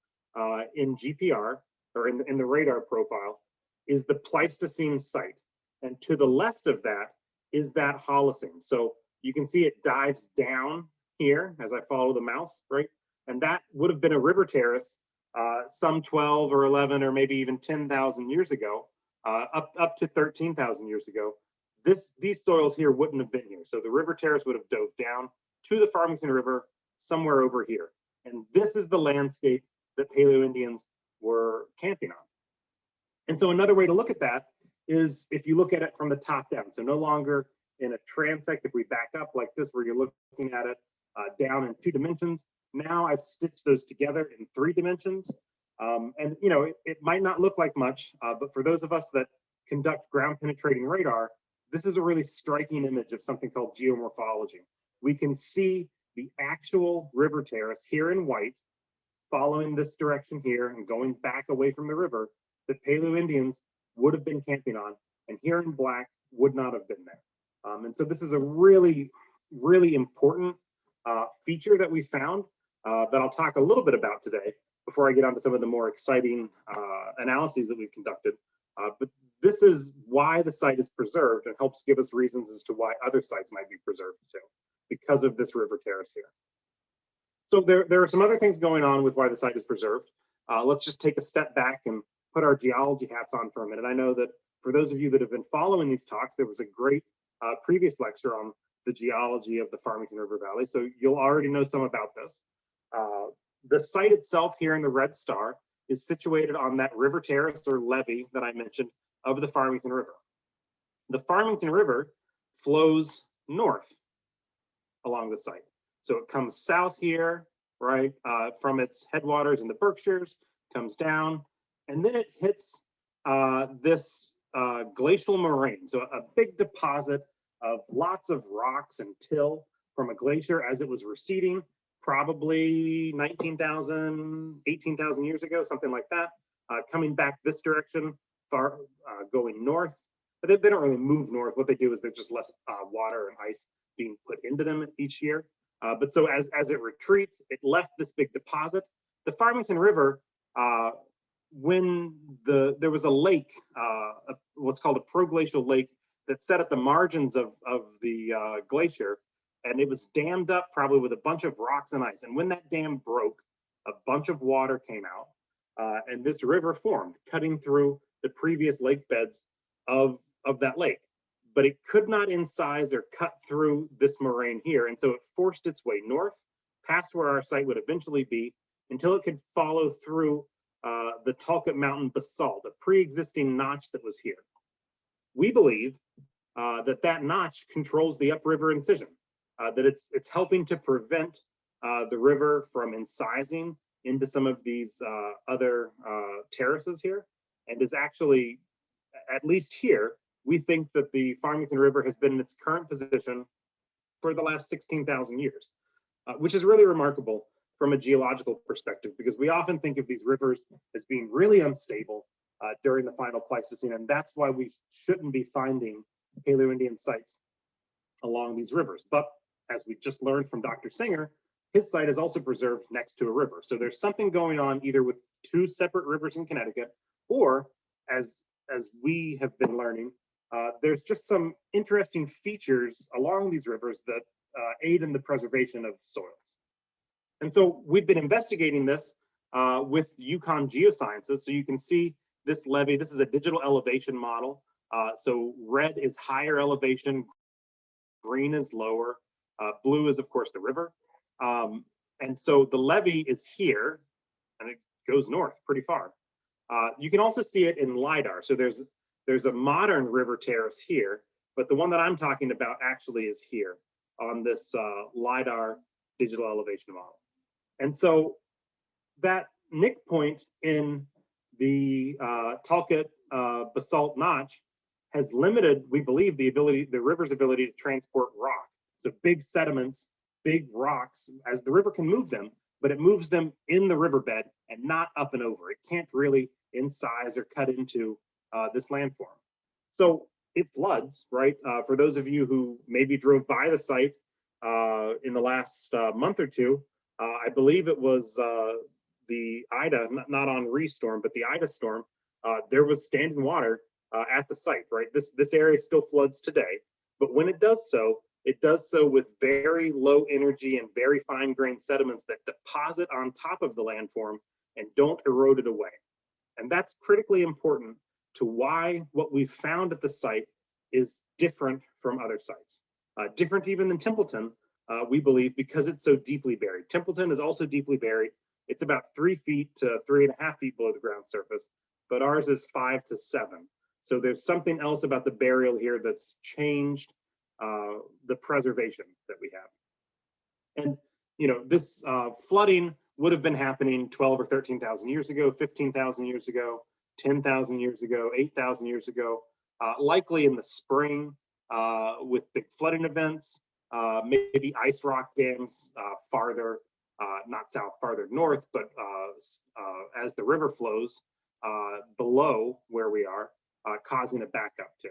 in GPR, or in the radar profile, is the Pleistocene site. And to the left of that is that Holocene. So you can see it dives down here as I follow the mouse, right? And that would have been a river terrace some 12 or 11 or maybe even 10,000 years ago, up to 13,000 years ago. These soils here wouldn't have been here. So the river terrace would have dove down to the Farmington River somewhere over here. And this is the landscape that Paleo-Indians were camping on. And so another way to look at that is if you look at it from the top down. So no longer in a transect, if we back up like this, where you're looking at it down in 2 dimensions. Now I've stitched those together in 3 dimensions. And you know, it might not look like much, but for those of us that conduct ground penetrating radar, this is a really striking image of something called geomorphology. We can see the actual river terrace here in white, following this direction here and going back away from the river that Paleo-Indians would have been camping on, and here in black would not have been there. And so this is a really, really important feature that we found that I'll talk a little bit about today before I get onto some of the more exciting analyses that we've conducted. But this is why the site is preserved and helps give us reasons as to why other sites might be preserved too, because of this river terrace here. So there are some other things going on with why the site is preserved. Let's just take a step back and put our geology hats on for a minute. I know that for those of you that have been following these talks, there was a great previous lecture on the geology of the Farmington River Valley, so you'll already know some about this. The site itself here in the red star is situated on that river terrace or levee that I mentioned of the Farmington River. The Farmington River flows north along the site. So it comes south here, right, from its headwaters in the Berkshires, comes down, and then it hits this glacial moraine. So a big deposit of lots of rocks and till from a glacier as it was receding, probably 19,000, 18,000 years ago, something like that, coming back this direction, going north. But they don't really move north. What they do is there's just less water and ice being put into them each year. But so as it retreats, it left this big deposit. The Farmington River, when there was a lake, what's called a proglacial lake that sat at the margins of the glacier, and it was dammed up probably with a bunch of rocks and ice. And when that dam broke, a bunch of water came out, and this river formed, cutting through the previous lake beds of that lake. But it could not incise or cut through this moraine here. And so it forced its way north, past where our site would eventually be, until it could follow through the Talcott Mountain basalt, a pre-existing notch that was here. We believe that notch controls the upriver incision, that it's helping to prevent the river from incising into some of these other terraces here, and is actually, at least here, we think that the Farmington River has been in its current position for the last 16,000 years, which is really remarkable from a geological perspective, because we often think of these rivers as being really unstable during the final Pleistocene, and that's why we shouldn't be finding Paleo-Indian sites along these rivers. But as we just learned from Dr. Singer, his site is also preserved next to a river. So there's something going on either with 2 separate rivers in Connecticut, or as we have been learning, there's just some interesting features along these rivers that aid in the preservation of soils. And so we've been investigating this with Yukon Geosciences. So you can see this levee. This is a digital elevation model. So red is higher elevation, green is lower, blue is of course the river. And so the levee is here, and it goes north pretty far. You can also see it in LiDAR. So there's a modern river terrace here, but the one that I'm talking about actually is here on this LiDAR digital elevation model. And so that nick point in the Talcott basalt notch has limited, we believe, the river's ability to transport rock. So big sediments, big rocks, as the river can move them, but it moves them in the riverbed and not up and over. It can't really incise or cut into this landform. So it floods, right? For those of you who maybe drove by the site in the last month or two, I believe it was the Ida, not on Storm, but the Ida storm, there was standing water at the site, right? This area still floods today, but when it does so with very low energy and very fine grained sediments that deposit on top of the landform and don't erode it away. And that's critically important to why what we found at the site is different from other sites. Different even than Templeton, we believe, because it's so deeply buried. Templeton is also deeply buried. It's about 3 feet to 3.5 feet below the ground surface, but ours is 5 to 7. So there's something else about the burial here that's changed the preservation that we have. And this flooding would have been happening 12 or 13,000 years ago, 15,000 years ago, 10,000 years ago, 8,000 years ago, likely in the spring with big flooding events, maybe ice rock dams farther, not south, farther north, but as the river flows below where we are, causing a backup too.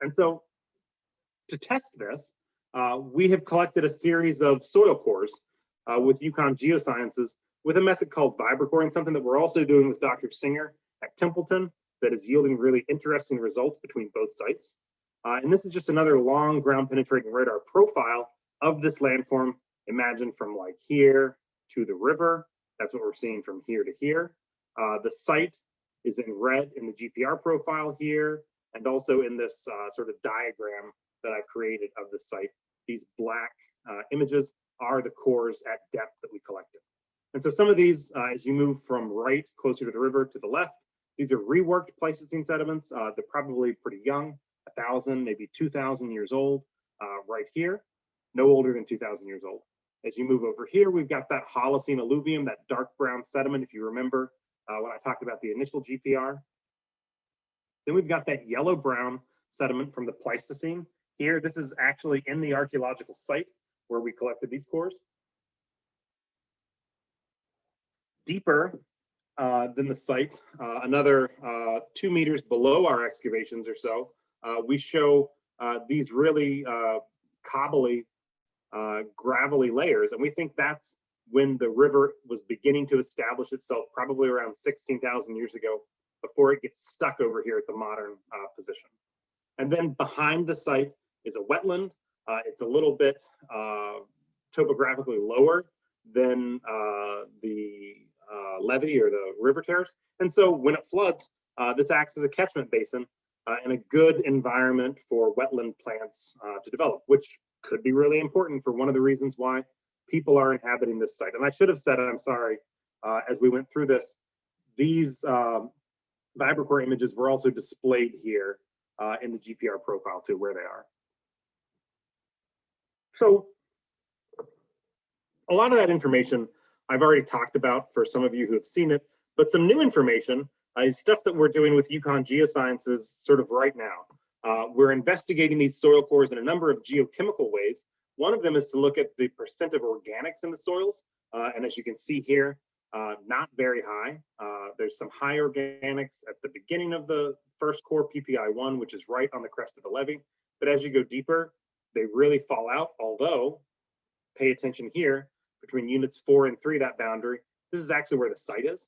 And so to test this, we have collected a series of soil cores with Yukon Geosciences with a method called vibrocoring, something that we're also doing with Dr. Singer at Templeton that is yielding really interesting results between both sites. And this is just another long ground penetrating radar profile of this landform. Imagine from like here to the river. That's what we're seeing from here to here. The site is in red in the GPR profile here, and also in this sort of diagram that I've created of the site. These black images are the cores at depth that we collected. And so some of these, as you move from right closer to the river to the left, these are reworked Pleistocene sediments. They're probably pretty young, 1,000, maybe 2,000 years old right here, no older than 2,000 years old. As you move over here, we've got that Holocene Alluvium, that dark brown sediment, if you remember when I talked about the initial GPR. Then we've got that yellow-brown sediment from the Pleistocene. Here, this is actually in the archaeological site where we collected these cores. Deeper than the site, another 2 meters below our excavations or so, we show these really cobbly, gravelly layers. And we think that's when the river was beginning to establish itself, probably around 16,000 years ago, before it gets stuck over here at the modern position. And then behind the site is a wetland. It's a little bit topographically lower than the levee or the river terrace. And so when it floods, this acts as a catchment basin and a good environment for wetland plants to develop, which could be really important for one of the reasons why people are inhabiting this site. And I should have said, I'm sorry, as we went through this, these vibrocore images were also displayed here in the GPR profile too, where they are. So a lot of that information I've already talked about for some of you who have seen it, but some new information is stuff that we're doing with Yukon Geosciences sort of right now. We're investigating these soil cores in a number of geochemical ways. One of them is to look at the percent of organics in the soils. And as you can see here, not very high. There's some high organics at the beginning of the first core, PPI1, which is right on the crest of the levee. But as you go deeper, they really fall out, although, pay attention here, between units 4 and 3, that boundary, this is actually where the site is,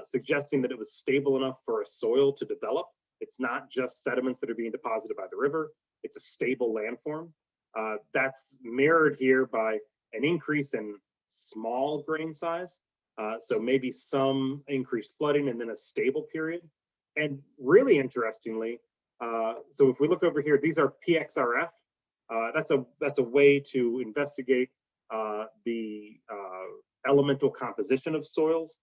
suggesting that it was stable enough for a soil to develop. It's not just sediments that are being deposited by the river, it's a stable landform. That's mirrored here by an increase in small grain size, so maybe some increased flooding and then a stable period. And really interestingly, so if we look over here, these are PXRF. That's a way to investigate the elemental composition of soils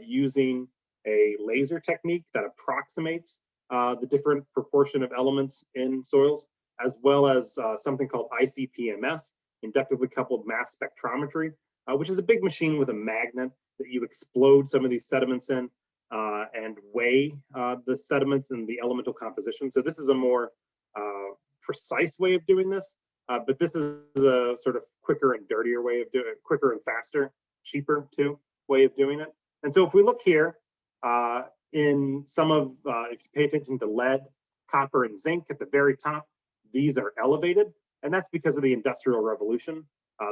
using a laser technique that approximates the different proportion of elements in soils, as well as something called ICP-MS, inductively coupled mass spectrometry, which is a big machine with a magnet that you explode some of these sediments in and weigh the sediments and the elemental composition. So this is a more precise way of doing this, but this is a sort of quicker and dirtier way of doing it, quicker and faster, cheaper too, way of doing it. And so if we look here in some of, if you pay attention to lead, copper, and zinc at the very top, these are elevated, and that's because of the Industrial Revolution,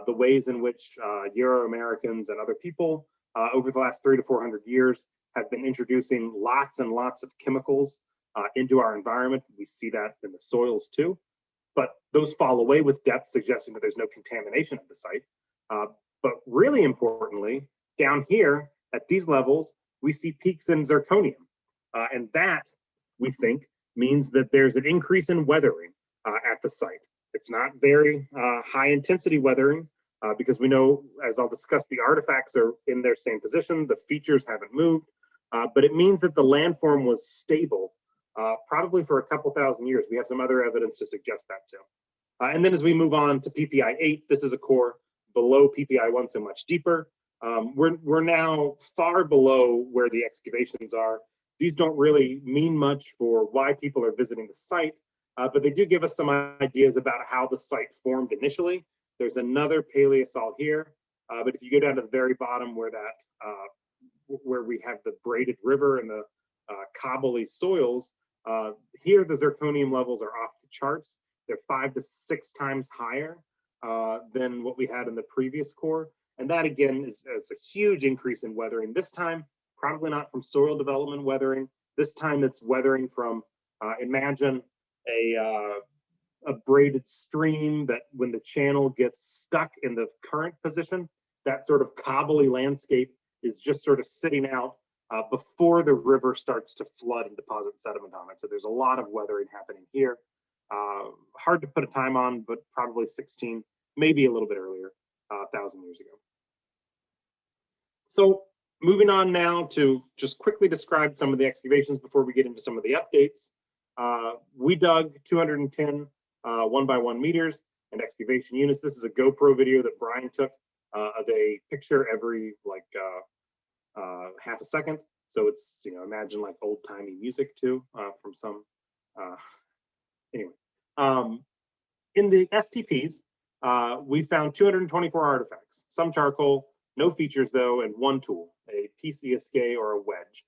the ways in which Euro-Americans and other people over the last 300 to 400 years have been introducing lots and lots of chemicals into our environment. We see that in the soils too, but those fall away with depth, suggesting that there's no contamination of the site. But really importantly, down here at these levels, we see peaks in zirconium. And that, we think, means that there's an increase in weathering at the site. It's not very high intensity weathering because we know, as I'll discuss, the artifacts are in their same position, the features haven't moved, but it means that the landform was stable probably for a couple thousand years. We have some other evidence to suggest that too. And then as we move on to PPI 8, this is a core below PPI 1, so much deeper. We're now far below where the excavations are. These don't really mean much for why people are visiting the site, but they do give us some ideas about how the site formed initially. There's another paleosol here, but if you go down to the very bottom where where we have the braided river and the cobbly soils, here the zirconium levels are off the charts. They're 5 to 6 times higher than what we had in the previous core. And that again is a huge increase in weathering. This time, probably not from soil development weathering. This time it's weathering from, imagine a braided stream that when the channel gets stuck in the current position, that sort of cobbly landscape is just sort of sitting out before the river starts to flood and deposit sediment on it. So there's a lot of weathering happening here. Hard to put a time on, but probably 16, maybe a little bit earlier, 1,000 years ago. So moving on now to just quickly describe some of the excavations before we get into some of the updates. We dug 210 1x1 meters and excavation units. This is a GoPro video that Brian took of a picture every like half a second. So it's, you know, imagine like old timey music too from some, anyway. In the STPs, we found 224 artifacts, some charcoal, no features though, and 1 tool, a PCSK or a wedge.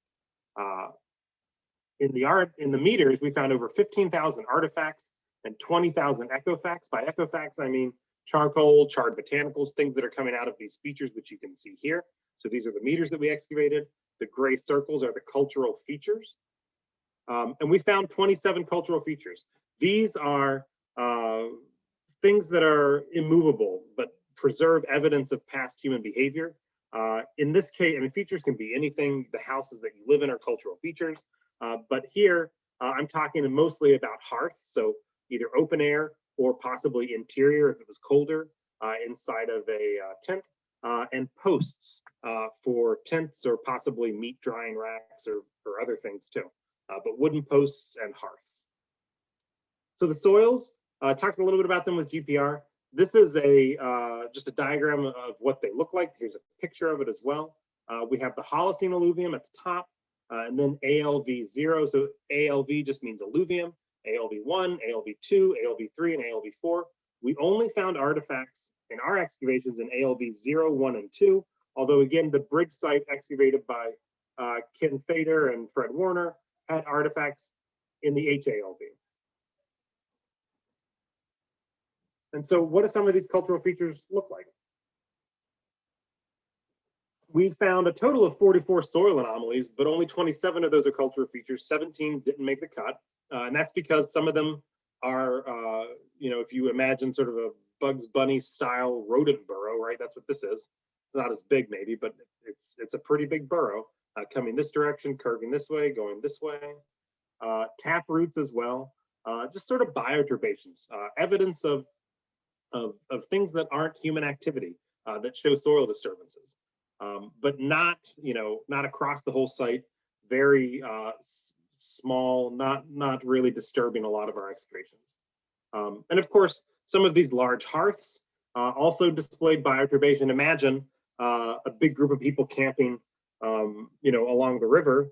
In the meters, we found over 15,000 artifacts and 20,000 ecofacts. By ecofacts, I mean charcoal, charred botanicals, things that are coming out of these features, which you can see here. So these are the meters that we excavated. The gray circles are the cultural features. And we found 27 cultural features. These are things that are immovable, but preserve evidence of past human behavior. In this case, I mean, features can be anything. The houses that you live in are cultural features. But here, I'm talking mostly about hearths, so either open air or possibly interior if it was colder inside of a tent, and posts for tents or possibly meat drying racks or other things too, but wooden posts and hearths. So the soils, talked a little bit about them with GPR. This is just a diagram of what they look like. Here's a picture of it as well. We have the Holocene Alluvium at the top, and then ALV0. So ALV just means alluvium, ALV1, ALV2, ALV3, and ALV4. We only found artifacts in our excavations in ALV0, 1, and 2, although again, the bridge site excavated by Ken Fader and Fred Warner had artifacts in the HALV. And so what do some of these cultural features look like? We found a total of 44 soil anomalies, but only 27 of those are cultural features. 17 didn't make the cut. And that's because some of them are, you know, if you imagine sort of a Bugs Bunny style rodent burrow, right? That's what this is. It's not as big maybe, but it's a pretty big burrow coming this direction, curving this way, going this way. Tap roots as well. Just sort of bioturbations, evidence of things that aren't human activity that show soil disturbances, but not, you know, not across the whole site. Very small, not really disturbing a lot of our excavations. And of course, some of these large hearths also displayed bioturbation. Imagine a big group of people camping, you know, along the river,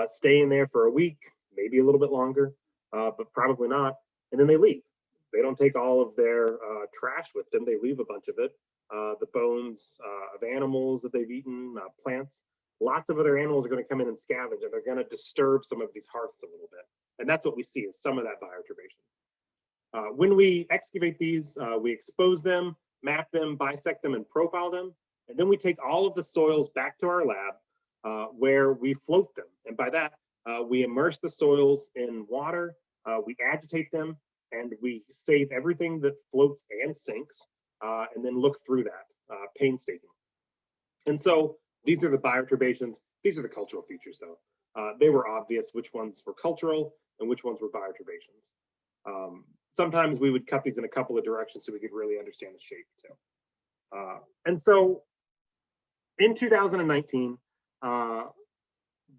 staying there for a week, maybe a little bit longer, but probably not, and then they leave. They don't take all of their trash with them. They leave a bunch of it. The bones of animals that they've eaten, plants. Lots of other animals are going to come in and scavenge, and they're going to disturb some of these hearths a little bit. And that's what we see is some of that bioturbation. When we excavate these, we expose them, map them, bisect them, and profile them. And then we take all of the soils back to our lab where we float them. And by that, we immerse the soils in water, we agitate them, and we save everything that floats and sinks, and then look through that painstaking. And so these are the bioturbations. These are the cultural features, though. They were obvious which ones were cultural and which ones were bioturbations. Sometimes we would cut these in a couple of directions so we could really understand the shape too. And so in 2019,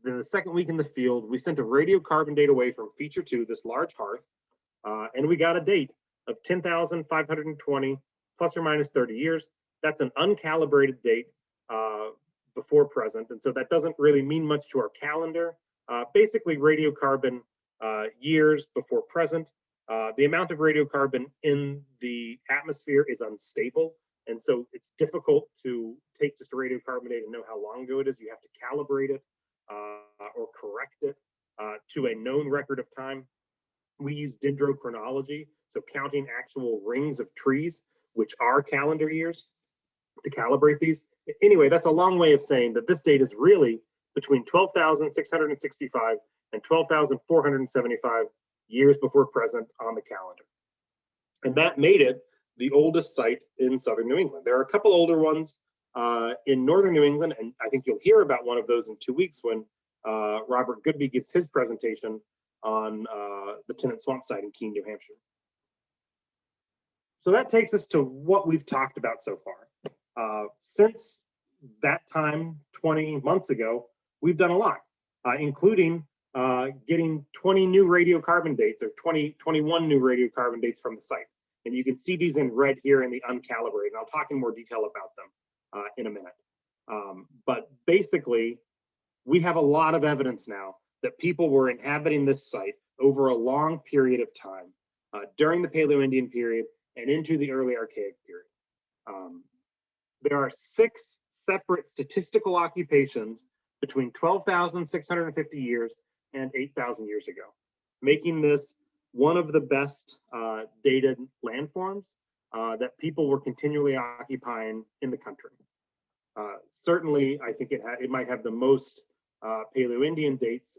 then the second week in the field, we sent a radiocarbon date away from feature 2, this large hearth, and we got a date of 10,520 plus or minus 30 years. That's an uncalibrated date before present, and so that doesn't really mean much to our calendar. Basically, radiocarbon years before present. The amount of radiocarbon in the atmosphere is unstable, and so it's difficult to take just a radiocarbon date and know how long ago it is. You have to calibrate it or correct it to a known record of time. We use dendrochronology, so counting actual rings of trees, which are calendar years, to calibrate these. Anyway, that's a long way of saying that this date is really between 12,665 and 12,475 years before present on the calendar. And that made it the oldest site in southern New England. There are a couple older ones in northern New England, and I think you'll hear about one of those in 2 weeks when Robert Goodby gives his presentation on the Tennant Swamp site in Keene, New Hampshire. So that takes us to what we've talked about so far. Since that time, 20 months ago, we've done a lot, including getting 20 new radiocarbon dates, or 21 new radiocarbon dates from the site. And you can see these in red here in the uncalibrated, and I'll talk in more detail about them in a minute. But basically, we have a lot of evidence now that people were inhabiting this site over a long period of time during the Paleo-Indian period and into the early Archaic period. There are 6 separate statistical occupations between 12,650 years and 8,000 years ago, making this one of the best dated landforms that people were continually occupying in the country. Certainly, I think it might have the most Paleo-Indian dates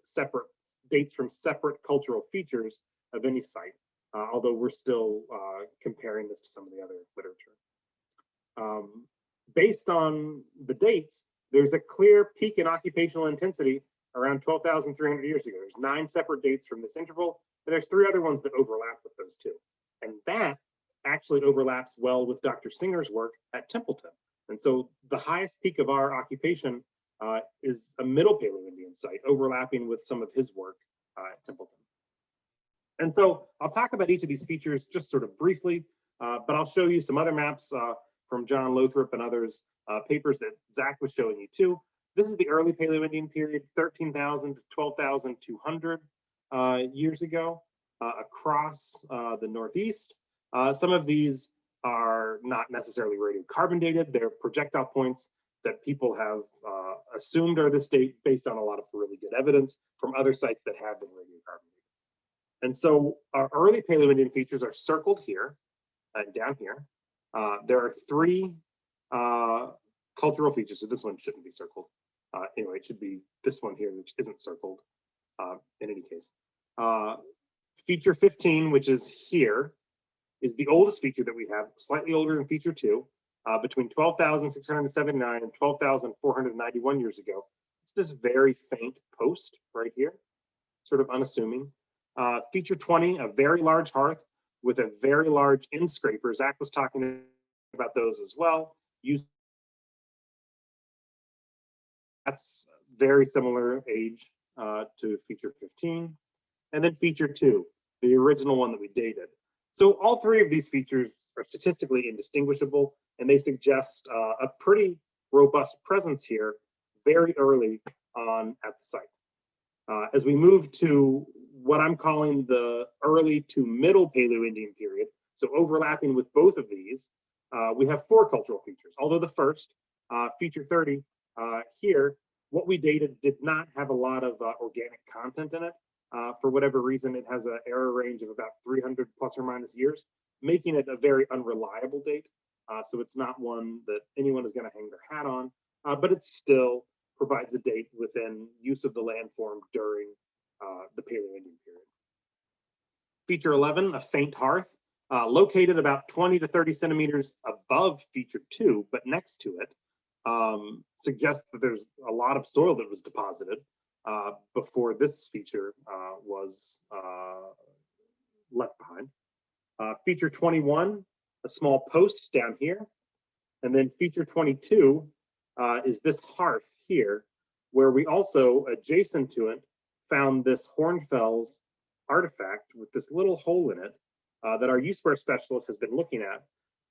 from separate cultural features of any site, although we're still comparing this to some of the other literature. Based on the dates, there's a clear peak in occupational intensity around 12,300 years ago. There's 9 separate dates from this interval, and there's 3 other ones that overlap with those 2. And that actually overlaps well with Dr. Singer's work at Templeton. And so the highest peak of our occupation is a Middle Paleo-Indian site, overlapping with some of his work at Templeton. And so I'll talk about each of these features just sort of briefly, but I'll show you some other maps from John Lothrop and others, papers that Zach was showing you too. This is the early Paleo-Indian period, 13,000 to 12,200 years ago across the Northeast. Some of these are not necessarily radiocarbon dated. They're projectile points that people have assumed are this date based on a lot of really good evidence from other sites that have been radiocarbon dated. And so our early Paleo-Indian features are circled here and down here. There are 3 cultural features, so this one shouldn't be circled. Anyway, it should be this one here, which isn't circled in any case. Feature 15, which is here, is the oldest feature that we have, slightly older than feature 2, between 12,679 and 12,491 years ago. It's this very faint post right here, sort of unassuming. Feature 20, a very large hearth with a very large end scraper. Zach was talking about those as well. That's very similar age to feature 15. And then feature 2, the original one that we dated. So all 3 of these features are statistically indistinguishable, and they suggest a pretty robust presence here very early on at the site. As we move to what I'm calling the early to middle Paleo-Indian period, so overlapping with both of these, we have 4 cultural features, although the first, feature 30 here, what we dated did not have a lot of organic content in it. For whatever reason, it has an error range of about 300 plus or minus years, making it a very unreliable date. So it's not one that anyone is going to hang their hat on, but it still provides a date within use of the landform during the Paleo-Indian period. Feature 11, a faint hearth, located about 20 to 30 centimeters above feature 2, but next to it, suggests that there's a lot of soil that was deposited before this feature was left behind. Feature 21, a small post down here. And then feature 22 is this hearth here, where we also, adjacent to it, found this Hornfels artifact with this little hole in it that our U-square specialist has been looking at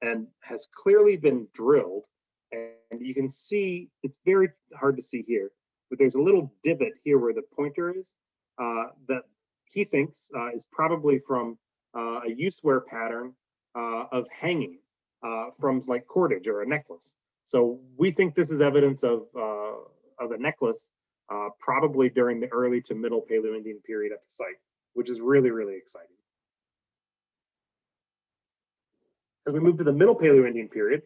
and has clearly been drilled. And you can see, it's very hard to see here, but there's a little divot here where the pointer is that he thinks is probably from a U-square pattern of hanging from like cordage or a necklace. So we think this is evidence of a necklace probably during the early to middle Paleo-Indian period at the site, which is really, really exciting. As we move to the middle Paleo-Indian period,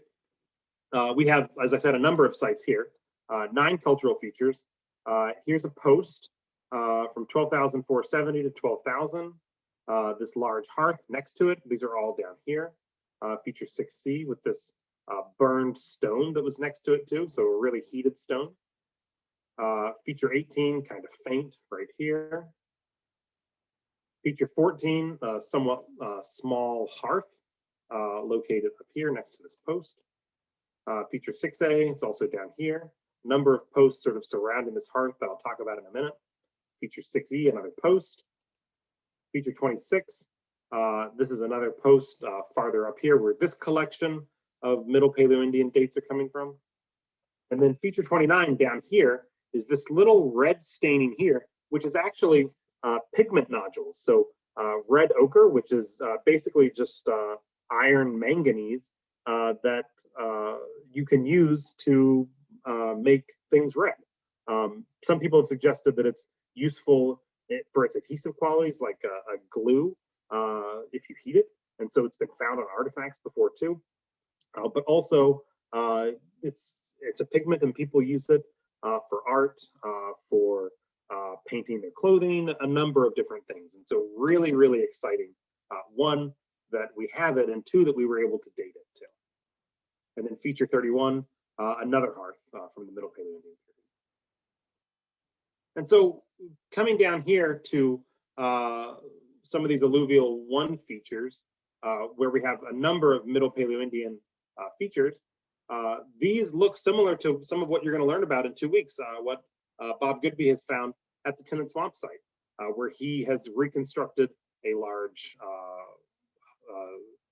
we have, as I said, a number of sites here, 9 cultural features. Here's a post from 12,470 to 12,000. This large hearth next to it, these are all down here. Feature 6C with this burned stone that was next to it too, so a really heated stone. Feature 18, kind of faint right here. Feature 14, somewhat small hearth located up here next to this post. Feature 6A, it's also down here. Number of posts sort of surrounding this hearth that I'll talk about in a minute. Feature 6E, another post. Feature 26, this is another post farther up here where this collection of Middle Paleo-Indian dates are coming from. And then feature 29 down here is this little red staining here, which is actually pigment nodules. So red ochre, which is basically just iron manganese that you can use to make things red. Some people have suggested that it's useful for its adhesive qualities, like a glue, if you heat it. And so it's been found on artifacts before too. But also, it's a pigment, and people use it for art, for painting their clothing, a number of different things. And so really, really exciting. One, that we have it, and two, that we were able to date it too. And then feature 31, another hearth from the Middle Paleo-Indian period. And so coming down here to some of these alluvial 1 features, where we have a number of Middle Paleo-Indian features, these look similar to some of what you're going to learn about in 2 weeks, what Bob Goodby has found at the Tennant Swamp site, where he has reconstructed a large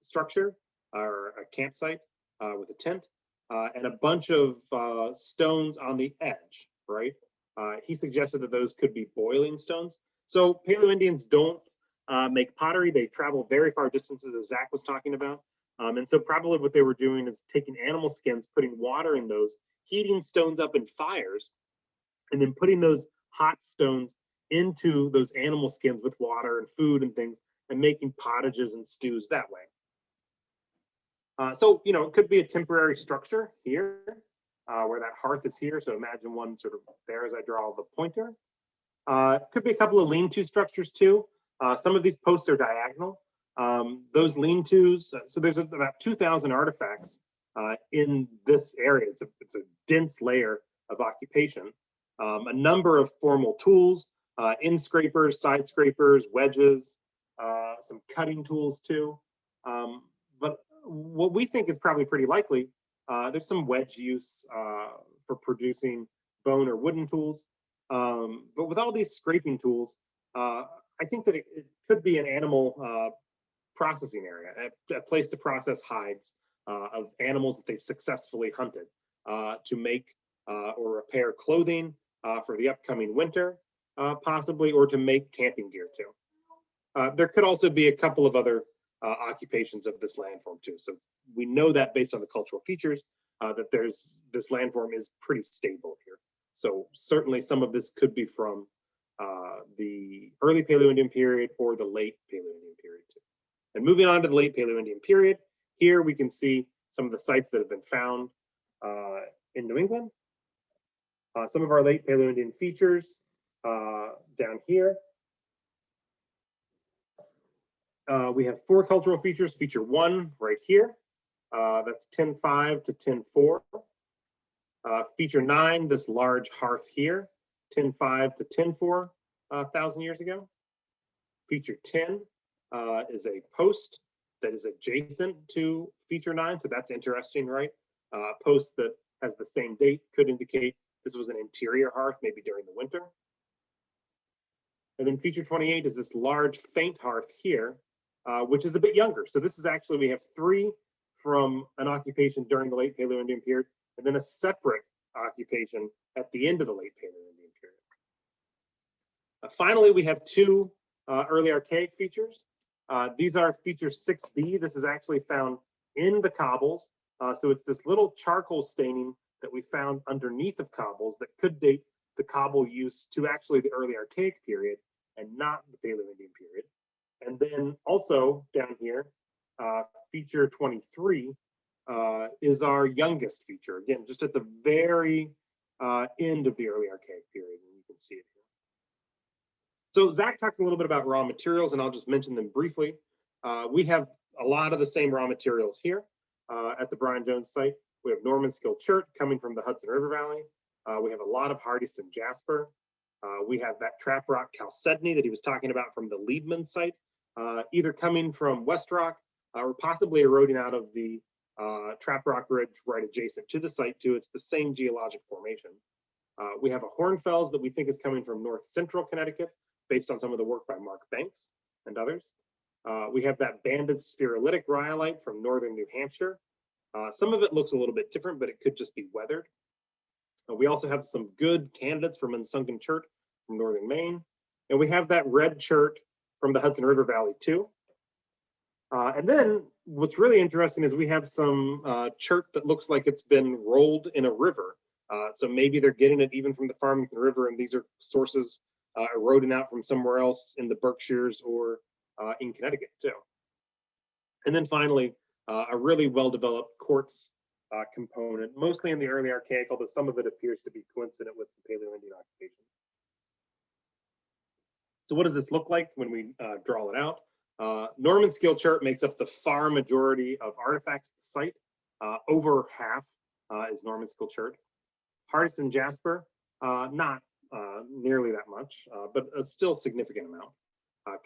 structure or a campsite with a tent and a bunch of stones on the edge, right? He suggested that those could be boiling stones. So Paleo-Indians don't make pottery. They travel very far distances, as Zach was talking about. And so probably what they were doing is taking animal skins, putting water in those, heating stones up in fires, and then putting those hot stones into those animal skins with water and food and things, and making pottages and stews that way. So, you know, it could be a temporary structure here, where that hearth is here. So imagine one sort of there as I draw the pointer. Could be a couple of lean-to structures too. Some of these posts are diagonal. Those lean-tos, so there's about 2,000 artifacts in this area. It's a dense layer of occupation. A number of formal tools, in scrapers, side scrapers, wedges, some cutting tools too. But what we think is probably pretty likely, there's some wedge use for producing bone or wooden tools. But with all these scraping tools, I think that it could be an animal processing area, a place to process hides of animals that they've successfully hunted to make or repair clothing for the upcoming winter, possibly, or to make camping gear too. There could also be a couple of other occupations of this landform too. So we know that based on the cultural features, that this landform is pretty stable here. So certainly some of this could be from the early Paleo-Indian period or the late Paleo-Indian period too. And moving on to the late Paleo-Indian period, here we can see some of the sites that have been found in New England. Some of our late Paleo-Indian features down here. We have 4 cultural features. Feature 1 right here. That's 10.5 to 10.4. Feature 9, this large hearth here, 10.5 to 10.4 thousand years ago. Feature 10 is a post that is adjacent to feature 9, so that's interesting, right? A post that has the same date could indicate This was an interior hearth, maybe during the winter. And then feature 28 is this large faint hearth here, which is a bit younger. So this is actually, we have 3 from an occupation during the late Paleo-Indian period, and then a separate occupation at the end of the late Paleo-Indian period. Finally, we have 2 early archaic features. These are feature 6B. This is actually found in the cobbles. So it's this little charcoal staining that we found underneath of cobbles that could date the cobble use to actually the early archaic period and not the Paleo-Indian period. And then also down here, feature 23 is our youngest feature. Again, just at the very end of the early archaic period, and you can see it here. So Zach talked a little bit about raw materials, and I'll just mention them briefly. We have a lot of the same raw materials here at the Brian Jones site. We have Norman Skill chert coming from the Hudson River Valley. We have a lot of hardystone jasper. We have that trap rock chalcedony that he was talking about from the Liebman site, either coming from West Rock or possibly eroding out of the trap rock ridge right adjacent to the site too. It's the same geologic formation. We have a Hornfels that we think is coming from north central Connecticut based on some of the work by Mark Banks and others. We have that banded spherulitic rhyolite from northern New Hampshire. Some of it looks a little bit different, but it could just be weathered. We also have some good candidates from unsunken chert from northern Maine. And we have that red chert from the Hudson River Valley too. And then what's really interesting is we have some chert that looks like it's been rolled in a river. So maybe they're getting it even from the Farmington River, and these are sources eroding out from somewhere else in the Berkshires or in Connecticut too. And then finally, a really well-developed quartz component, mostly in the early archaic, although some of it appears to be coincident with the Paleo-Indian occupation. So what does this look like when we draw it out? Norman Skill chert makes up the far majority of artifacts at the site. Over half is Norman Skill chert. Hardystone jasper, not nearly that much, but a still significant amount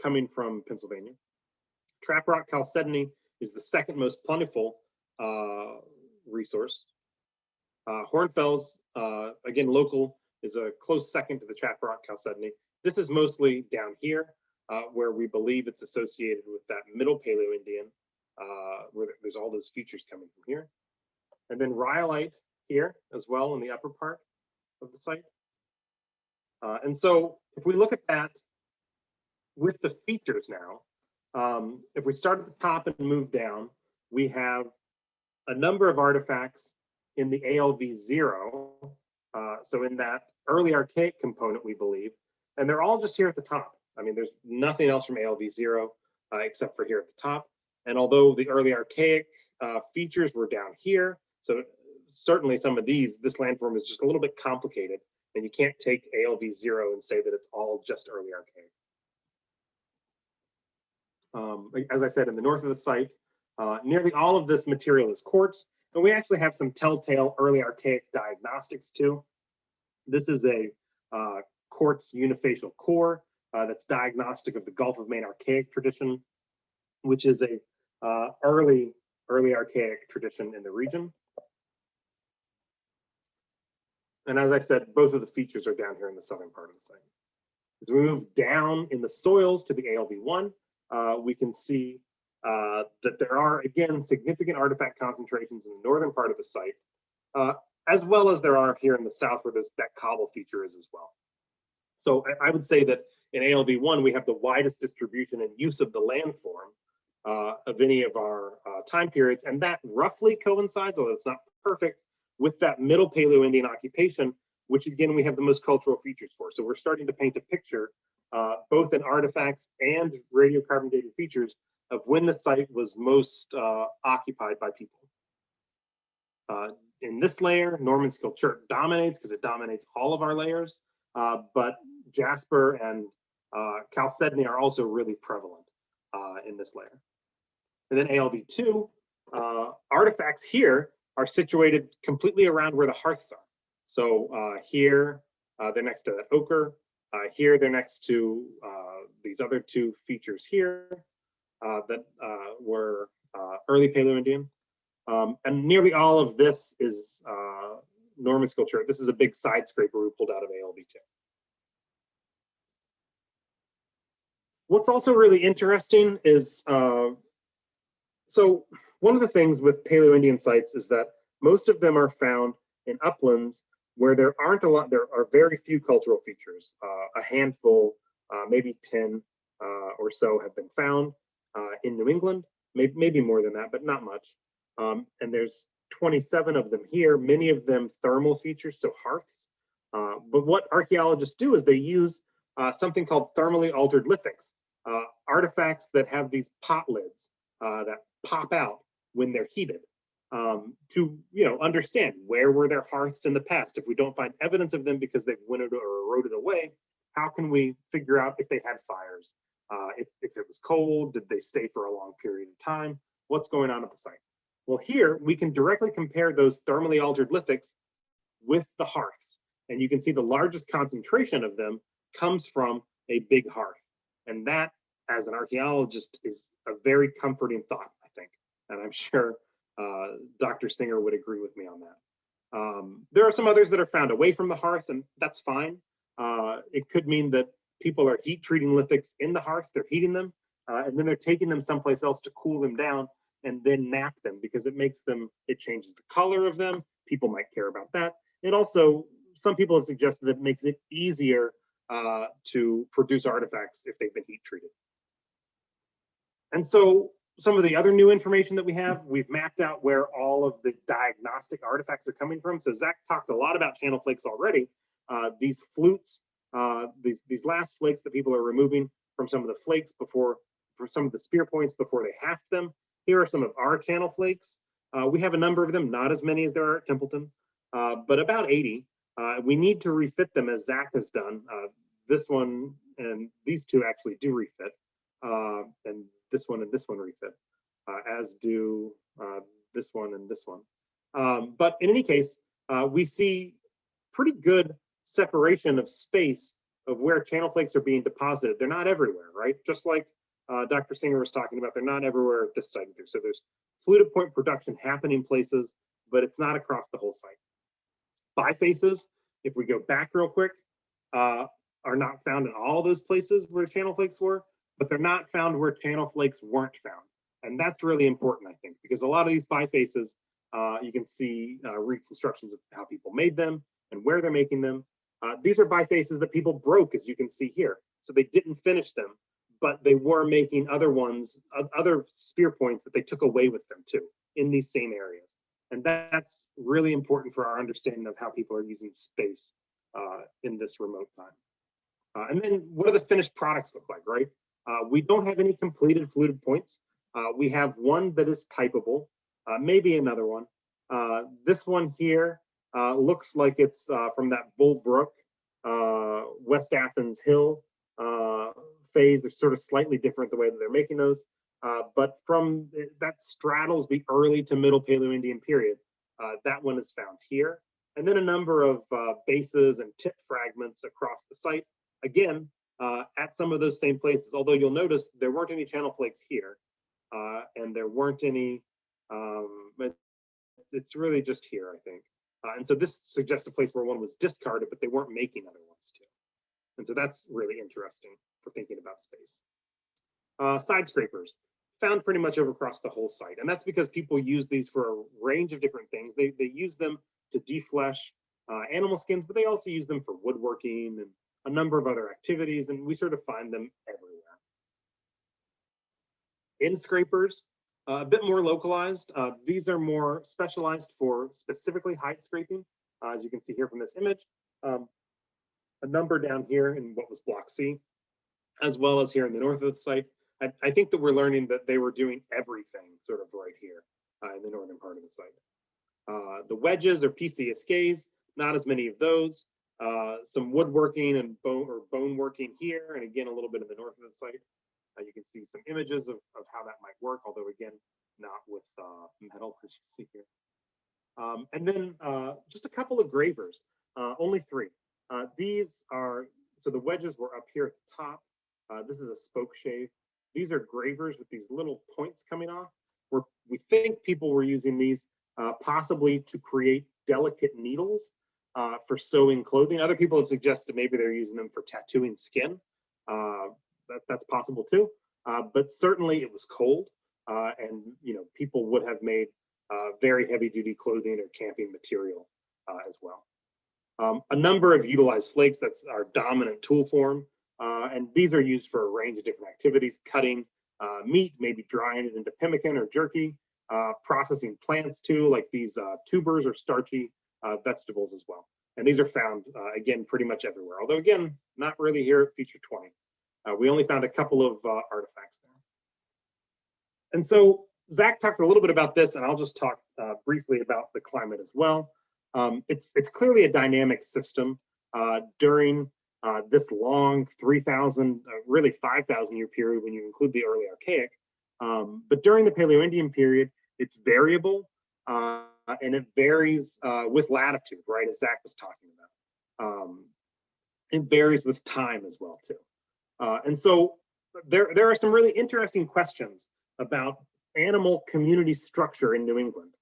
coming from Pennsylvania. Trap rock chalcedony is the second most plentiful resource. Hornfels, again local, is a close second to the trap rock chalcedony. This is mostly down here, where we believe it's associated with that middle Paleo-Indian, where there's all those features coming from here. And then rhyolite here as well in the upper part of the site. And so if we look at that with the features now, if we start at the top and move down, we have a number of artifacts in the ALV0, so in that early archaic component, we believe, and they're all just here at the top. I mean, there's nothing else from ALV0 except for here at the top. And although the early archaic features were down here, so certainly some of these, this landform is just a little bit complicated, and you can't take ALV0 and say that it's all just early archaic. As I said, in the north of the site, nearly all of this material is quartz, and we actually have some telltale early archaic diagnostics too. This is a quartz unifacial core that's diagnostic of the Gulf of Maine archaic tradition, which is a early archaic tradition in the region. And as I said, both of the features are down here in the southern part of the site. As we move down in the soils to the ALV1, we can see that there are, again, significant artifact concentrations in the northern part of the site, as well as there are here in the south where that cobble feature is as well. So I would say that in ALV1, we have the widest distribution and use of the landform of any of our time periods, and that roughly coincides, although it's not perfect, with that middle Paleo-Indian occupation, which again, we have the most cultural features for. So we're starting to paint a picture, both in artifacts and radiocarbon dated features, of when the site was most occupied by people. In this layer, Norman Skill chert dominates because it dominates all of our layers, but jasper and chalcedony are also really prevalent in this layer. And then ALV2, artifacts here are situated completely around where the hearths are. So here, they're next to that ochre. Here, they're next to these other two features here that were early Paleo-Indian. And nearly all of this is normoscale. This is a big side scraper we pulled out of ALB2. What's also really interesting is, so one of the things with Paleo-Indian sites is that most of them are found in uplands where there are very few cultural features. A handful, maybe 10 or so have been found in New England, maybe more than that, but not much. And there's 27 of them here, many of them thermal features, so hearths. But what archaeologists do is they use something called thermally altered lithics, artifacts that have these pot lids that pop out when they're heated, to understand where were their hearths in the past. If we don't find evidence of them because they've winnowed or eroded away, how can we figure out if they had fires? If it was cold, did they stay for a long period of time? What's going on at the site? Well, here we can directly compare those thermally altered lithics with the hearths. And you can see the largest concentration of them comes from a big hearth. And that, as an archaeologist, is a very comforting thought, I think. And I'm sure Dr. Singer would agree with me on that. There are some others that are found away from the hearth, and that's fine. It could mean that people are heat treating lithics in the hearth, they're heating them, and then they're taking them someplace else to cool them down and then nap them, because it changes the color of them. People might care about that. It also, some people have suggested that it makes it easier to produce artifacts if they've been heat treated. And so some of the other new information that we've mapped out where all of the diagnostic artifacts are coming from. So Zach talked a lot about channel flakes already. These flutes, these last flakes that people are removing from some of the flakes for some of the spear points before they haft them. Here are some of our channel flakes. We have a number of them, not as many as there are at Templeton, but about 80. We need to refit them as Zach has done. This one and these two actually do refit, and this one refit, as do this one and this one. But in any case, we see pretty good separation of space of where channel flakes are being deposited. They're not everywhere, right? Just like Dr. Singer was talking about, they're not everywhere at this site either. So there's fluted point production happening places, but it's not across the whole site. Bifaces, if we go back real quick, are not found in all those places where channel flakes were, but they're not found where channel flakes weren't found. And that's really important, I think, because a lot of these bifaces, you can see reconstructions of how people made them and where they're making them. These are bifaces that people broke, as you can see here. So they didn't finish them, but they were making other ones, other spear points that they took away with them too, in these same areas. And that's really important for our understanding of how people are using space in this remote time. And then what do the finished products look like, right? We don't have any completed fluted points. We have one that is typable, maybe another one. This one here looks like it's from that Bull Brook, West Athens Hill phase. They're sort of slightly different the way that they're making those. But from that straddles the early to middle Paleo-Indian period. That one is found here. And then a number of bases and tip fragments across the site. Again, at some of those same places, although you'll notice there weren't any channel flakes here, and there weren't any, it's really just here, I think. And so this suggests a place where one was discarded, but they weren't making other ones too. And so that's really interesting for thinking about space. Side scrapers, found pretty much over across the whole site. And that's because people use these for a range of different things. They use them to deflesh animal skins, but they also use them for woodworking and a number of other activities, and we sort of find them everywhere. End scrapers, a bit more localized. These are more specialized for specifically height scraping, as you can see here from this image. A number down here in what was Block C, as well as here in the north of the site. I think that we're learning that they were doing everything sort of right here in the northern part of the site. The wedges or PCSKs, not as many of those. Some woodworking and bone working here, and again, a little bit in the north of the site. You can see some images of how that might work, although again, not with metal, as you see here. And then just a couple of gravers, only 3. These are, so the wedges were up here at the top. This is a spoke shave. These are gravers with these little points coming off. We think people were using these possibly to create delicate needles for sewing clothing. Other people have suggested maybe they're using them for tattooing skin. That's possible too. But certainly it was cold, and people would have made very heavy-duty clothing or camping material as well. A number of utilized flakes, that's our dominant tool form, and these are used for a range of different activities: cutting meat, maybe drying it into pemmican or jerky, processing plants too, like these tubers or starchy vegetables as well. And these are found, again, pretty much everywhere, although again, not really here at Feature 20. We only found a couple of artifacts there. And so Zach talked a little bit about this, and I'll just talk briefly about the climate as well. It's clearly a dynamic system during this long 3,000, really 5,000 year period when you include the early Archaic. But during the Paleo-Indian period, it's variable and it varies with latitude, right, as Zach was talking about. It varies with time as well too. And so there are some really interesting questions about animal community structure in New England.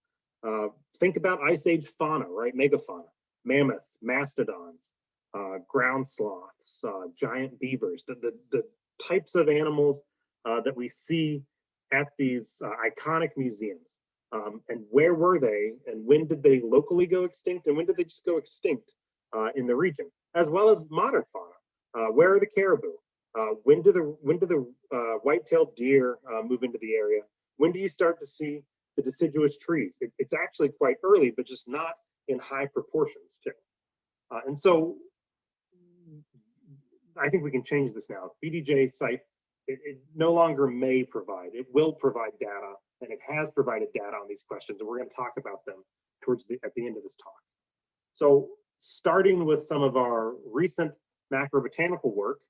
Think about Ice Age fauna, right? Megafauna, mammoths, mastodons, ground sloths, giant beavers, the types of animals that we see at these iconic museums. And where were they, and when did they locally go extinct, and when did they just go extinct in the region, as well as modern fauna? Where are the caribou? When do the white-tailed deer move into the area? When do you start to see the deciduous trees? It's actually quite early, but just not in high proportions too. And so I think we can change this now. BDJ site, it no longer may provide, it will provide data, and it has provided data on these questions, and we're going to talk about them at the end of this talk. So starting with some of our recent macrobotanical work,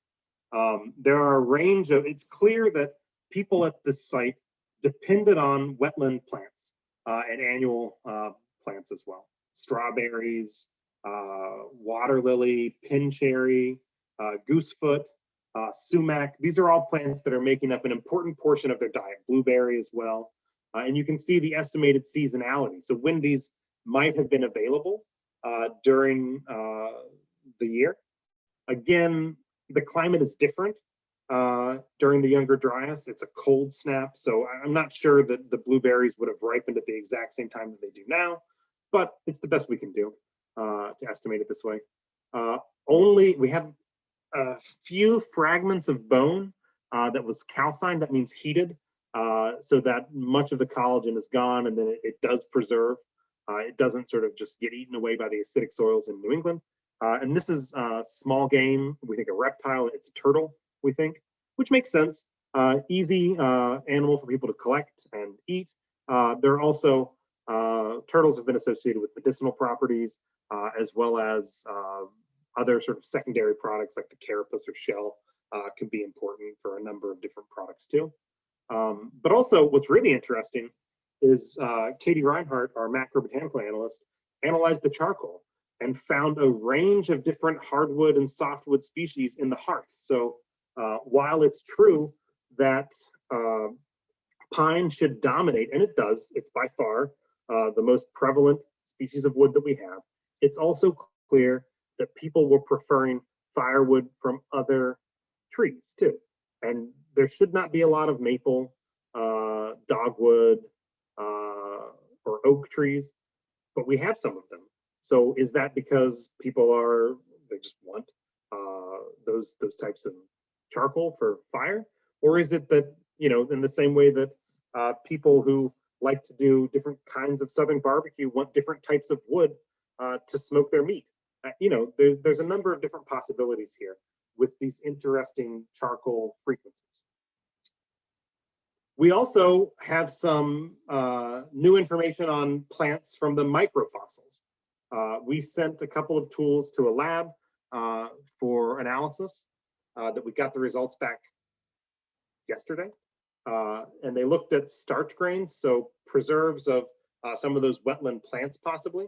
there are a range of, it's clear that people at this site depended on wetland plants and annual plants as well. Strawberries, water lily, pin cherry, goosefoot, sumac. These are all plants that are making up an important portion of their diet. Blueberry as well. And you can see the estimated seasonality. So when these might have been available during the year. Again, the climate is different during the younger Dryas. It's a cold snap, so I'm not sure that the blueberries would have ripened at the exact same time that they do now, but it's the best we can do to estimate it this way. We have a few fragments of bone that was calcined, that means heated, so that much of the collagen is gone, and then it does preserve. It doesn't sort of just get eaten away by the acidic soils in New England. And this is small game. We think a reptile. It's a turtle, we think, which makes sense. Easy animal for people to collect and eat. There are also, turtles have been associated with medicinal properties, as well as other sort of secondary products like the carapace or shell can be important for a number of different products too. But also what's really interesting is Katie Reinhardt, our macrobotanical analyst, analyzed the charcoal and found a range of different hardwood and softwood species in the hearth. So while it's true that pine should dominate, and it does, it's by far the most prevalent species of wood that we have, it's also clear that people were preferring firewood from other trees too. And there should not be a lot of maple, dogwood, or oak trees, but we have some of them. So is that because people they just want those types of charcoal for fire? Or is it that, in the same way that people who like to do different kinds of Southern barbecue want different types of wood to smoke their meat? There's a number of different possibilities here with these interesting charcoal frequencies. We also have some new information on plants from the microfossils. We sent a couple of tools to a lab for analysis that we got the results back yesterday. And they looked at starch grains, so preserves of some of those wetland plants possibly.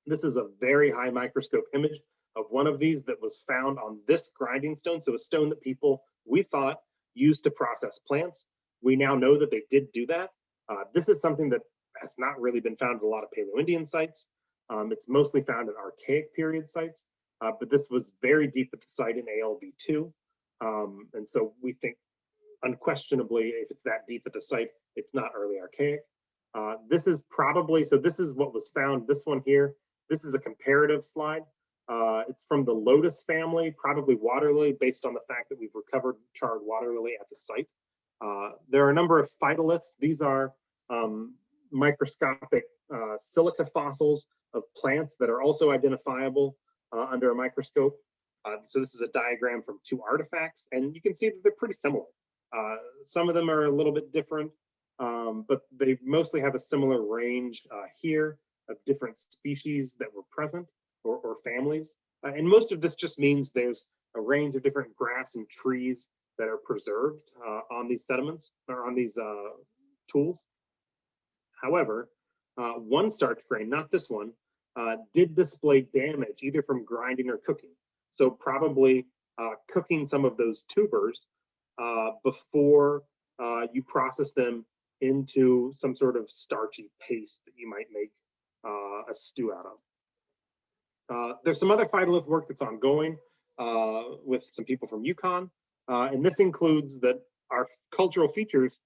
This is a very high microscope image of one of these that was found on this grinding stone. So a stone that people, we thought, used to process plants. We now know that they did do that. This is something that has not really been found at a lot of Paleo-Indian sites. It's mostly found at Archaic period sites, but this was very deep at the site in ALB2. And so we think unquestionably, if it's that deep at the site, it's not early Archaic. This is probably, so this is what was found, this one here. This is a comparative slide. It's from the lotus family, probably water lily, based on the fact that we've recovered charred water lily at the site. There are a number of phytoliths. These are microscopic silica fossils of plants that are also identifiable under a microscope. So this is a diagram from two artifacts, and you can see that they're pretty similar. Some of them are a little bit different, but they mostly have a similar range here of different species that were present, or families. And most of this just means there's a range of different grass and trees that are preserved on these sediments, or on these tools. However, one starch grain, not this one, did display damage either from grinding or cooking. So probably cooking some of those tubers before you process them into some sort of starchy paste that you might make a stew out of. There's some other phytolith work that's ongoing with some people from Yukon, and this includes that our cultural features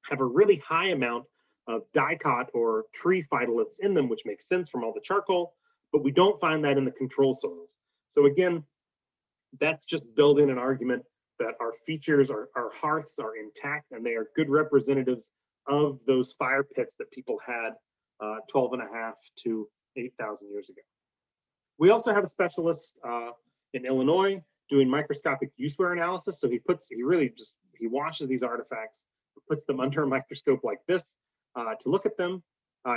have a really high amount of dicot or tree phytoliths in them, which makes sense from all the charcoal, but we don't find that in the control soils. So again, that's just building an argument that our features, our hearths are intact, and they are good representatives of those fire pits that people had 12.5 to 8,000 years ago. We also have a specialist in Illinois doing microscopic use-wear analysis. So he washes these artifacts, puts them under a microscope like this to look at them.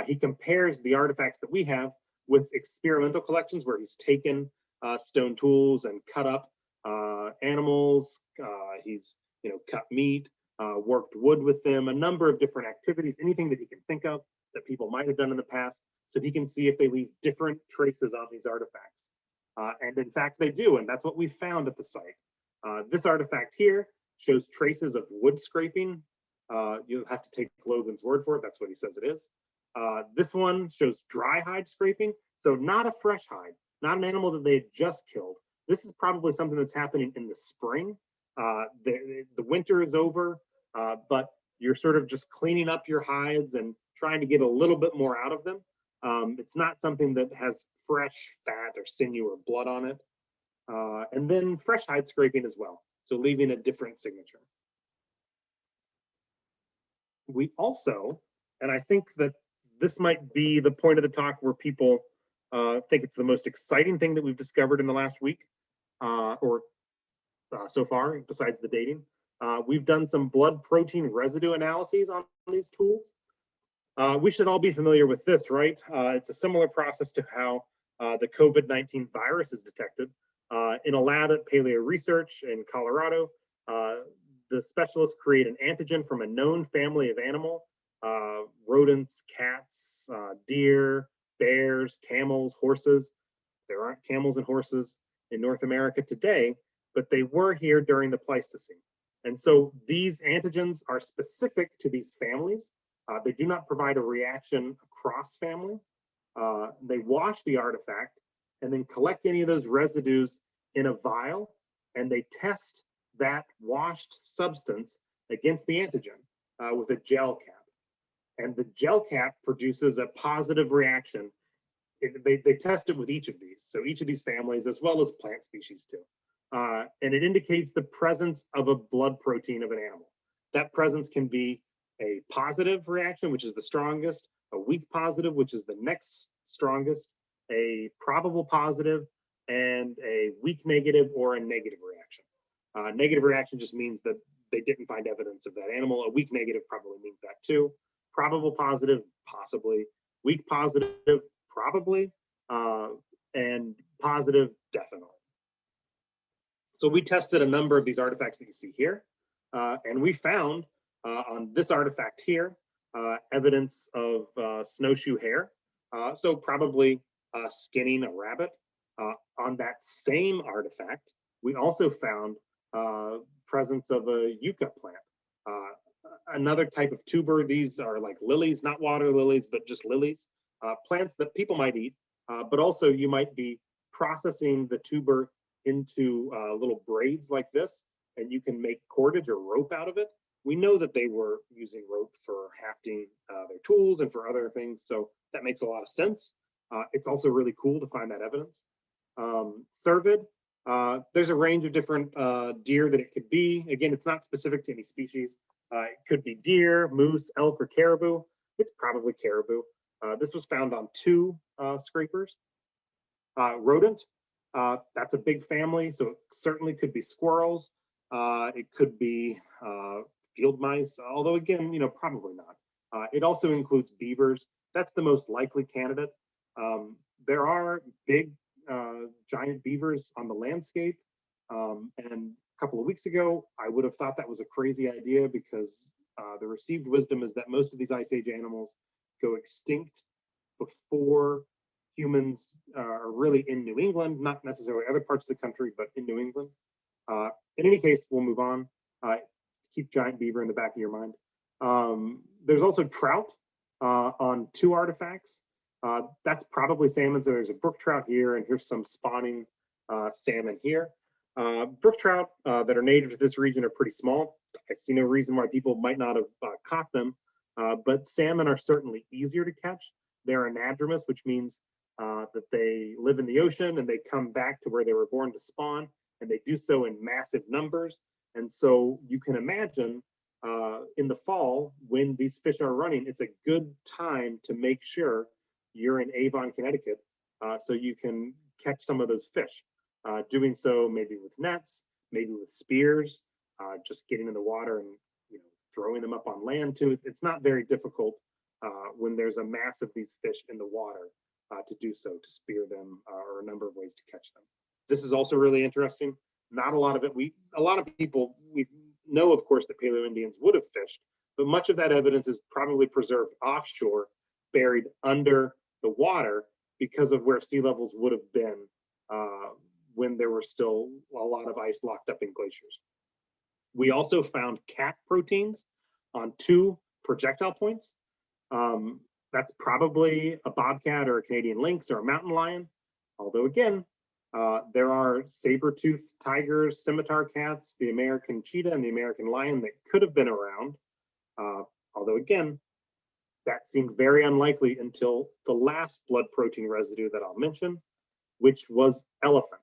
He compares the artifacts that we have with experimental collections where he's taken stone tools and cut up animals. He's cut meat, worked wood with them, a number of different activities, anything that he can think of that people might have done in the past, so he can see if they leave different traces on these artifacts. And in fact, they do, and that's what we found at the site. This artifact here shows traces of wood scraping. You'll have to take Logan's word for it. That's what he says it is. This one shows dry hide scraping, so not a fresh hide, not an animal that they had just killed. This is probably something that's happening in the spring. The winter is over, but you're sort of just cleaning up your hides and trying to get a little bit more out of them. It's not something that has fresh fat or sinew or blood on it. And then fresh hide scraping as well, so leaving a different signature. We also, and I think that this might be the point of the talk where people think it's the most exciting thing that we've discovered in the last week, so far, besides the dating. We've done some blood protein residue analyses on these tools. We should all be familiar with this, right? It's a similar process to how the COVID-19 virus is detected. In a lab at Paleo Research in Colorado, the specialists create an antigen from a known family of animal, rodents, cats, deer, bears, camels, horses. There aren't camels and horses in North America today, but they were here during the Pleistocene. And so these antigens are specific to these families. They do not provide a reaction across family. They wash the artifact and then collect any of those residues in a vial, and they test that washed substance against the antigen with a gel cap. And the gel cap produces a positive reaction. They test it with each of these. So each of these families, as well as plant species too. And it indicates the presence of a blood protein of an animal. That presence can be a positive reaction, which is the strongest, a weak positive, which is the next strongest, a probable positive, and a weak negative or a negative reaction. Negative reaction just means that they didn't find evidence of that animal. A weak negative probably means that too. Probable positive, possibly. Weak positive, probably. And positive, definitely. So we tested a number of these artifacts that you see here, and we found on this artifact here evidence of snowshoe hare, so probably skinning a rabbit. On that same artifact, we also found presence of a yucca plant, Another type of tuber, these are like lilies, not water lilies, but just lilies, plants that people might eat, but also you might be processing the tuber into little braids like this, and you can make cordage or rope out of it. We know that they were using rope for hafting their tools and for other things, so that makes a lot of sense. It's also really cool to find that evidence. Cervid, there's a range of different deer that it could be. Again, it's not specific to any species. It could be deer, moose, elk, or caribou. It's probably caribou. This was found on 2 scrapers. Rodent, that's a big family, so it certainly could be squirrels. It could be field mice, although again, probably not. It also includes beavers. That's the most likely candidate. There are big giant beavers on the landscape, and a couple of weeks ago, I would have thought that was a crazy idea because the received wisdom is that most of these Ice Age animals go extinct before humans are really in New England, not necessarily other parts of the country, but in New England. In any case, we'll move on. Keep giant beaver in the back of your mind. There's also trout on 2 artifacts. That's probably salmon, so there's a brook trout here, and here's some spawning salmon here. Brook trout that are native to this region are pretty small. I see no reason why people might not have caught them, but salmon are certainly easier to catch. They're anadromous, which means that they live in the ocean and they come back to where they were born to spawn, and they do so in massive numbers. And so you can imagine in the fall, when these fish are running, it's a good time to make sure you're in Avon, Connecticut, so you can catch some of those fish. Doing so maybe with nets, maybe with spears, just getting in the water and throwing them up on land too. It's not very difficult when there's a mass of these fish in the water to do so, to spear them, or a number of ways to catch them. This is also really interesting. Not a lot of it. A lot of people, we know, of course, that Paleo-Indians would have fished, but much of that evidence is probably preserved offshore, buried under the water because of where sea levels would have been when there were still a lot of ice locked up in glaciers. We also found cat proteins on 2 projectile points. That's probably a bobcat or a Canadian lynx or a mountain lion. Although again, there are saber-tooth tigers, scimitar cats, the American cheetah, and the American lion that could have been around. Although again, that seemed very unlikely until the last blood protein residue that I'll mention, which was elephant.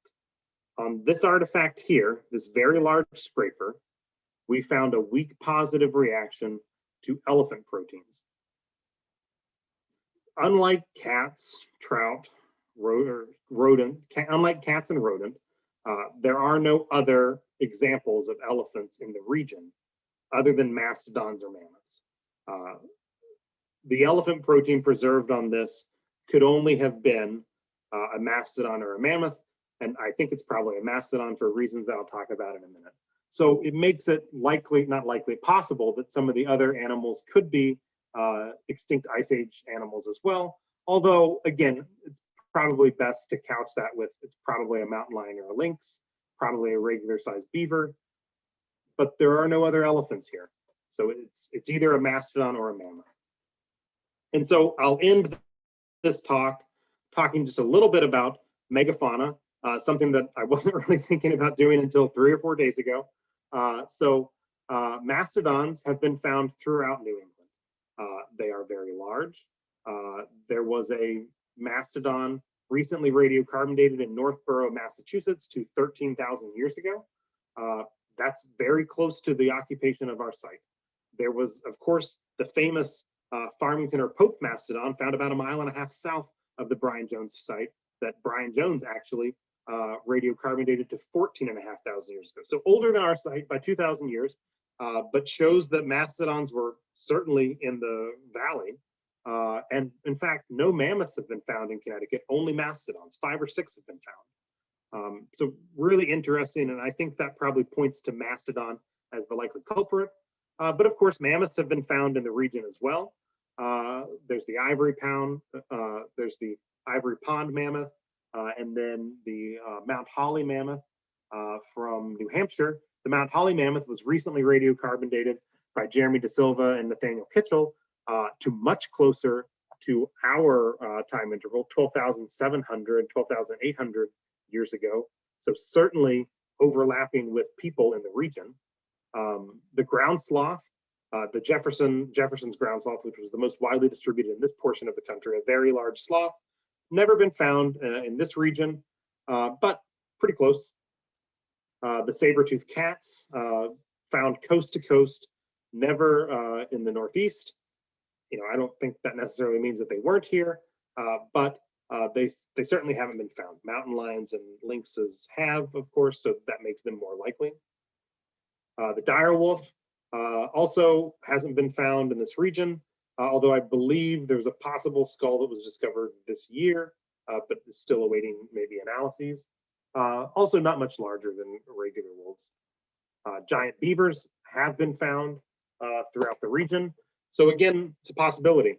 On this artifact here, this very large scraper, we found a weak positive reaction to elephant proteins. Unlike cats, trout, rodent, unlike cats and rodent, there are no other examples of elephants in the region other than mastodons or mammoths. The elephant protein preserved on this could only have been a mastodon or a mammoth, and I think it's probably a mastodon for reasons that I'll talk about in a minute. So it makes it likely, not likely, possible that some of the other animals could be extinct Ice Age animals as well. Although, again, it's probably best to couch that with it's probably a mountain lion or a lynx, probably a regular sized beaver, but there are no other elephants here. So it's either a mastodon or a mammoth. And so I'll end this talk talking just a little bit about megafauna, something that I wasn't really thinking about doing until 3 or 4 days ago. Mastodons have been found throughout New England. They are very large. There was a mastodon recently radiocarbon dated in Northborough, Massachusetts to 13,000 years ago. That's very close to the occupation of our site. There was, of course, the famous Farmington or Pope mastodon found about 1.5 miles south of the Brian Jones site that Brian Jones actually radiocarbon dated to 14,500 years ago. So older than our site by 2,000 years, but shows that mastodons were certainly in the valley. And in fact, no mammoths have been found in Connecticut, only mastodons, 5 or 6 have been found. So really interesting, and I think that probably points to mastodon as the likely culprit. But of course, mammoths have been found in the region as well. There's the Ivory Pond, there's the Ivory Pond mammoth, and then the Mount Holly mammoth from New Hampshire. The Mount Holly mammoth was recently radiocarbon dated by Jeremy De Silva and Nathaniel Kitchell to much closer to our time interval, 12,700, 12,800 years ago. So certainly overlapping with people in the region. The ground sloth, the Jefferson's ground sloth, which was the most widely distributed in this portion of the country, a very large sloth, never been found in this region, but pretty close. The Saber-Tooth Cats, found coast to coast, never in the Northeast. I don't think that necessarily means that they weren't here, but they certainly haven't been found. Mountain lions and lynxes have, of course, so that makes them more likely. The dire wolf also hasn't been found in this region, although I believe there's a possible skull that was discovered this year, but is still awaiting maybe analyses. Also not much larger than regular wolves. Giant beavers have been found throughout the region. So again, it's a possibility.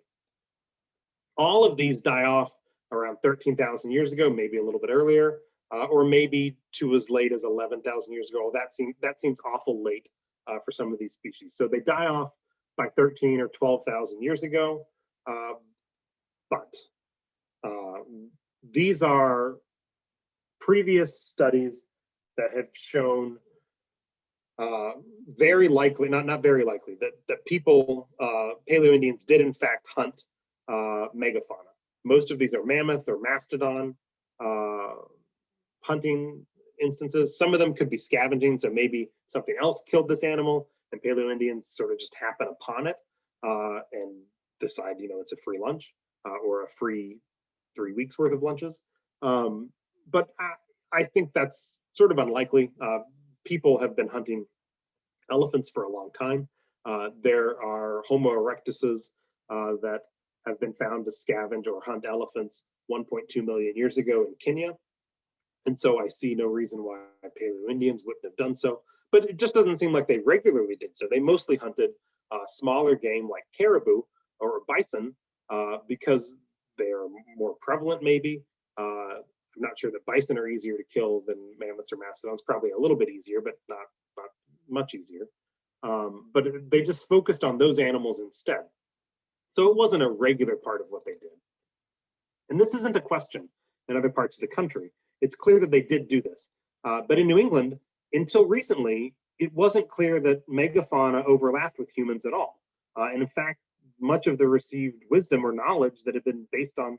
All of these die off around 13,000 years ago, maybe a little bit earlier, or maybe to as late as 11,000 years ago. That seems awful late for some of these species. So they die off by 13 or 12,000 years ago. But these are previous studies that have shown very likely, not very likely, that people, Paleo-Indians did in fact hunt megafauna. Most of these are mammoth or mastodon hunting instances. Some of them could be scavenging, so maybe something else killed this animal and Paleo-Indians sort of just happen upon it and decide, it's a free lunch or a free 3 weeks worth of lunches. But I think that's sort of unlikely. People have been hunting elephants for a long time. There are Homo erectuses that have been found to scavenge or hunt elephants 1.2 million years ago in Kenya. And so I see no reason why Paleo-Indians wouldn't have done so. But it just doesn't seem like they regularly did so. They mostly hunted smaller game like caribou or bison because they are more prevalent maybe. I'm not sure that bison are easier to kill than mammoths or mastodons, probably a little bit easier, but not much easier. But they just focused on those animals instead. So it wasn't a regular part of what they did. And this isn't a question in other parts of the country. It's clear that they did do this. But in New England, until recently, it wasn't clear that megafauna overlapped with humans at all. And in fact, much of the received wisdom or knowledge that had been based on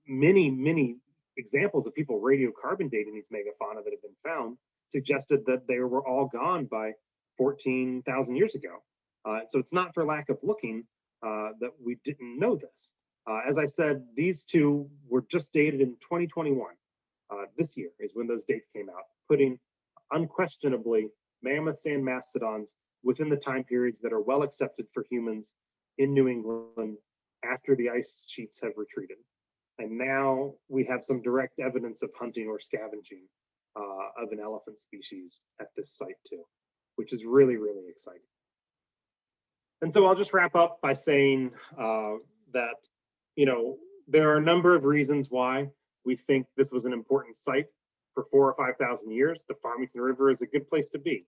many examples of people radiocarbon dating these megafauna that have been found suggested that they were all gone by 14,000 years ago. So it's not for lack of looking that we didn't know this. As I said, these two were just dated in 2021. This year is when those dates came out, putting unquestionably mammoths and mastodons within the time periods that are well accepted for humans in New England after the ice sheets have retreated. And now we have some direct evidence of hunting or scavenging of an elephant species at this site too, which is really, really exciting. And so I'll just wrap up by saying that, there are a number of reasons why we think this was an important site for 4,000 or 5,000 years. The Farmington River is a good place to be.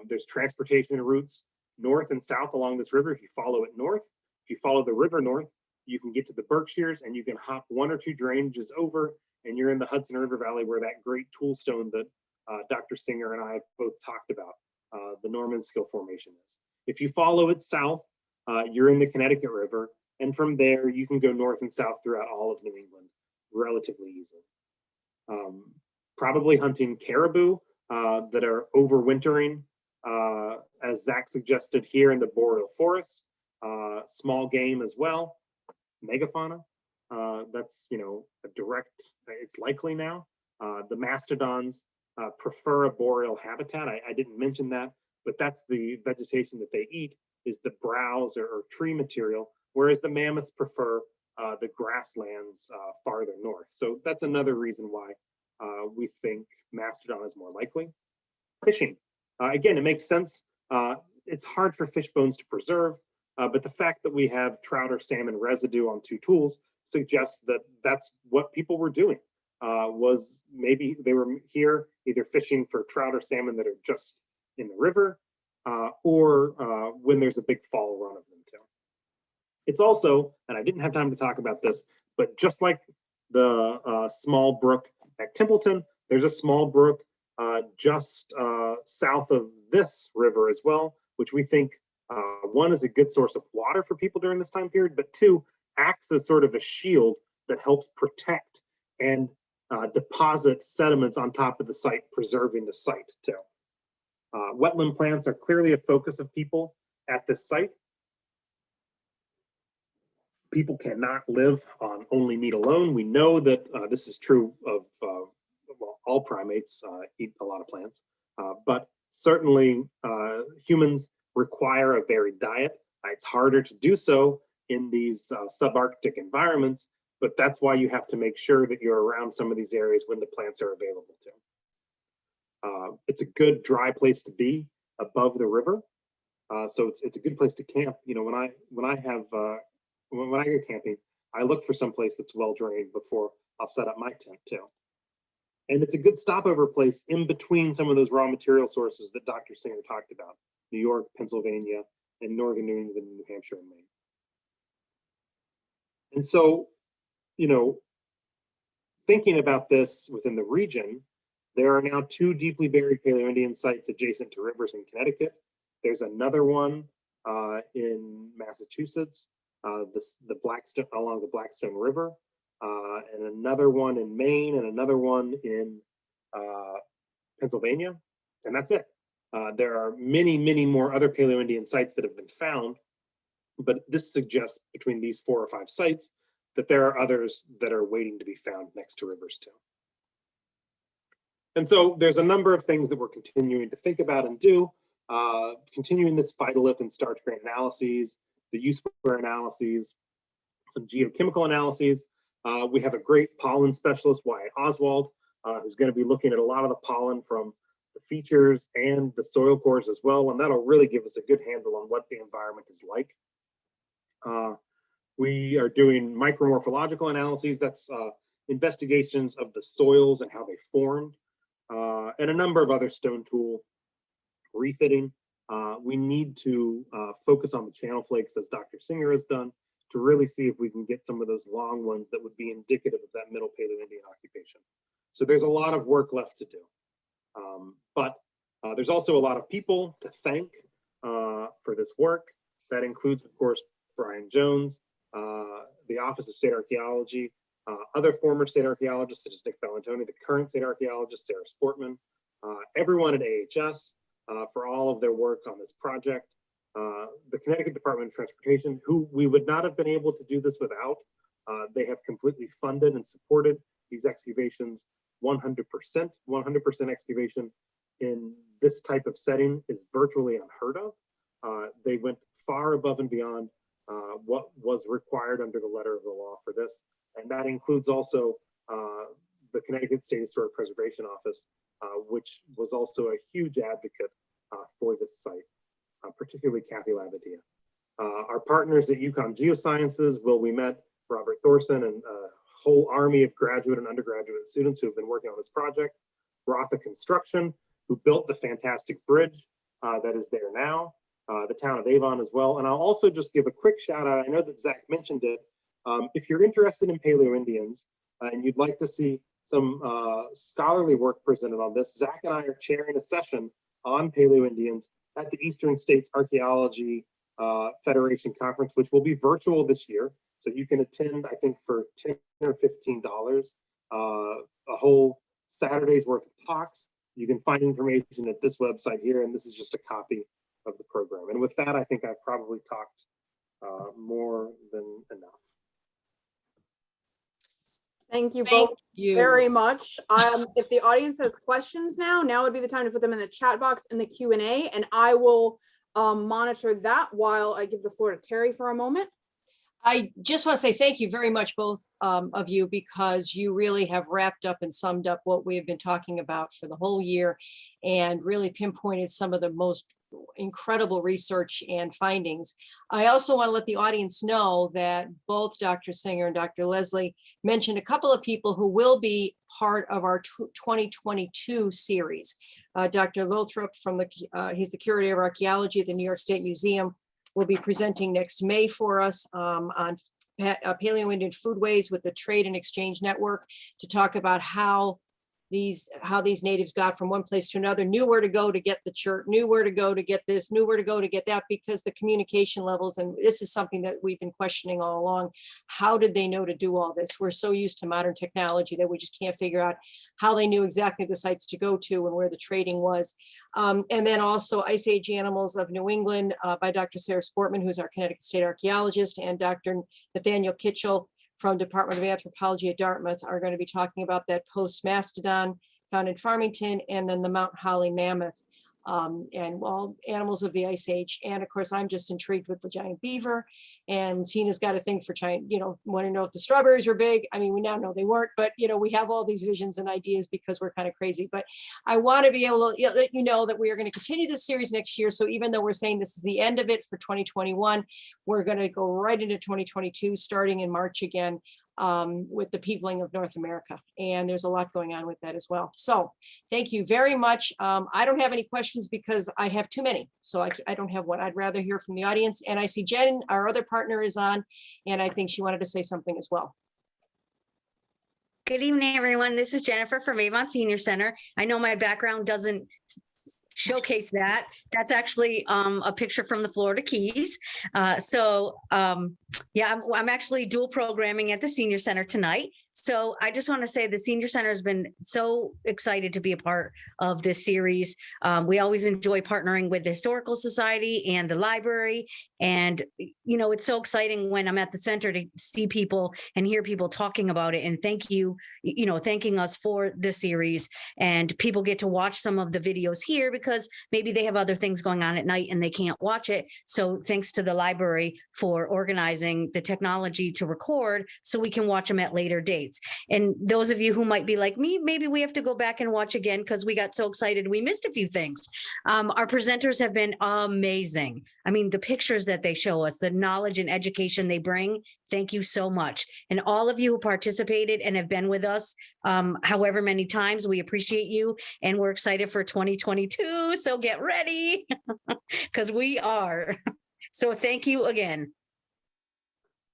There's transportation routes north and south along this river. If you follow it north, if you follow the river north, you can get to the Berkshires and you can hop 1 or 2 drainages over and you're in the Hudson River Valley where that great toolstone that Dr. Singer and I both talked about, the Normanskill Formation is. If you follow it south, you're in the Connecticut River, and from there you can go north and south throughout all of New England relatively easily. Probably hunting caribou that are overwintering, as Zach suggested here in the boreal forest, small game as well, megafauna. That's, a direct, it's likely now. The mastodons prefer a boreal habitat. I didn't mention that, but that's the vegetation that they eat is the browse or tree material, whereas the mammoths prefer the grasslands farther north. So that's another reason why we think mastodon is more likely. Fishing. Again, it makes sense. It's hard for fish bones to preserve, but the fact that we have trout or salmon residue on 2 tools suggests that that's what people were doing. Was maybe they were here either fishing for trout or salmon that are just in the river, or when there's a big fall run of them too. It's also, and I didn't have time to talk about this, but just like the small brook at Templeton, there's a small brook just south of this river as well, which we think, one, is a good source of water for people during this time period, but two, acts as sort of a shield that helps protect and deposit sediments on top of the site, preserving the site too. Wetland plants are clearly a focus of people at this site. People cannot live on only meat alone. We know that this is true of well, all primates eat a lot of plants, but certainly humans require a varied diet. It's harder to do so in these subarctic environments, but that's why you have to make sure that you're around some of these areas when the plants are available to. It's a good dry place to be above the river, so it's a good place to camp. You know, when I go camping, I look for some place that's well drained before I'll set up my tent too. And it's a good stopover place in between some of those raw material sources that Dr. Singer talked about: New York, Pennsylvania, and northern New England, New Hampshire, and Maine. And so, you know, thinking about this within the region, there are now 2 deeply buried Paleo-Indian sites adjacent to rivers in Connecticut. There's another one in Massachusetts, the Blackstone, along the Blackstone River, and another one in Maine, and another one in Pennsylvania, and that's it. There are many, many more other Paleo-Indian sites that have been found, but this suggests between these 4 or 5 sites that there are others that are waiting to be found next to rivers too. And so there's a number of things that we're continuing to think about and do, continuing this phytolith and starch grain analyses, the U-square analyses, some geochemical analyses. We have a great pollen specialist, Wyatt Oswald, who's going to be looking at a lot of the pollen from the features and the soil cores as well, and that'll really give us a good handle on what the environment is like. We are doing micromorphological analyses, that's investigations of the soils and how they formed, and a number of other stone tool refitting. We need to focus on the channel flakes, as Dr. Singer has done, to really see if we can get some of those long ones that would be indicative of that Middle Paleo-Indian occupation. So there's a lot of work left to do. But there's also a lot of people to thank for this work. That includes, of course, Brian Jones, the Office of State Archaeology, other former state archaeologists such as Nick Bellantoni, the current state archaeologist, Sarah Sportman, everyone at AHS for all of their work on this project, the Connecticut Department of Transportation, who we would not have been able to do this without. They have completely funded and supported these excavations 100%. 100% excavation in this type of setting is virtually unheard of. They went far above and beyond what was required under the letter of the law for this. And that includes also the Connecticut State Historic Preservation Office, which was also a huge advocate for this site, particularly Kathy Labadia. Our partners at UConn Geosciences, Will We Met, Robert Thorson, and a whole army of graduate and undergraduate students who have been working on this project. Rotha Construction, who built the fantastic bridge that is there now. The town of Avon as well. And I'll also just give a quick shout out. I know that Zach mentioned it. If you're interested in Paleo-Indians and you'd like to see some scholarly work presented on this, Zach and I are chairing a session on Paleo-Indians at the Eastern States Archaeology Federation Conference, which will be virtual this year. So you can attend, I think, for $10 or $15, a whole Saturday's worth of talks. You can find information at this website here, and this is just a copy of the program. And with that, I think I've probably talked more than enough. Thank you both you very much. If the audience has questions now would be the time to put them in the chat box in the Q&A, and I will monitor that while I give the floor to Terry for a moment. I just want to say thank you very much, both of you, because you really have wrapped up and summed up what we have been talking about for the whole year and really pinpointed some of the most incredible research and findings. I also want to let the audience know that both Dr. Singer and Dr. Leslie mentioned a couple of people who will be part of our 2022 series. Dr. Lothrop he's the curator of archaeology at the New York State Museum, will be presenting next May for us on Paleo-Indian foodways with the Trade and Exchange Network to talk about how these natives got from one place to another, knew where to go to get the church, knew where to go to get this, knew where to go to get that, because the communication levels, and this is something that we've been questioning all along, how did they know to do all this? We're so used to modern technology that we just can't figure out how they knew exactly the sites to go to and where the trading was. And then also Ice Age Animals of New England by Dr. Sarah Sportman, who's our Connecticut State Archaeologist, and Dr. Nathaniel Kitchell from Department of Anthropology at Dartmouth are going to be talking about that post-mastodon found in Farmington, and then the Mount Holly mammoth, and well, animals of the Ice Age. And of course, I'm just intrigued with the giant beaver, and Tina's got a thing for giant, want to know if the strawberries were big. I mean, we now know they weren't, but we have all these visions and ideas because we're kind of crazy. But I want to be able to let you know that we are going to continue this series next year. So even though we're saying this is the end of it for 2021, we're going to go right into 2022, starting in March again, with the peopling of North America. And there's a lot going on with that as well. So thank you very much. I don't have any questions because I have too many. So I don't have one. I'd rather hear from the audience. And I see Jen, our other partner, is on, and I think she wanted to say something as well. Good evening, everyone. This is Jennifer from Avon Senior Center. I know my background doesn't showcase that. That's actually a picture from the Florida Keys. Yeah, I'm actually dual programming at the Senior Center tonight. So I just want to say the Senior Center has been so excited to be a part of this series. We always enjoy partnering with the Historical Society and the library. And, it's so exciting when I'm at the center to see people and hear people talking about it. And thank you, thanking us for the series. And people get to watch some of the videos here because maybe they have other things going on at night and they can't watch it. So thanks to the library for organizing the technology to record so we can watch them at later dates. And those of you who might be like me, maybe we have to go back and watch again because we got so excited we missed a few things. Our presenters have been amazing. I mean, the pictures that they show us, the knowledge and education they bring, thank you so much. And all of you who participated and have been with us however many times, we appreciate you. And we're excited for 2022. So get ready because we are. So thank you again.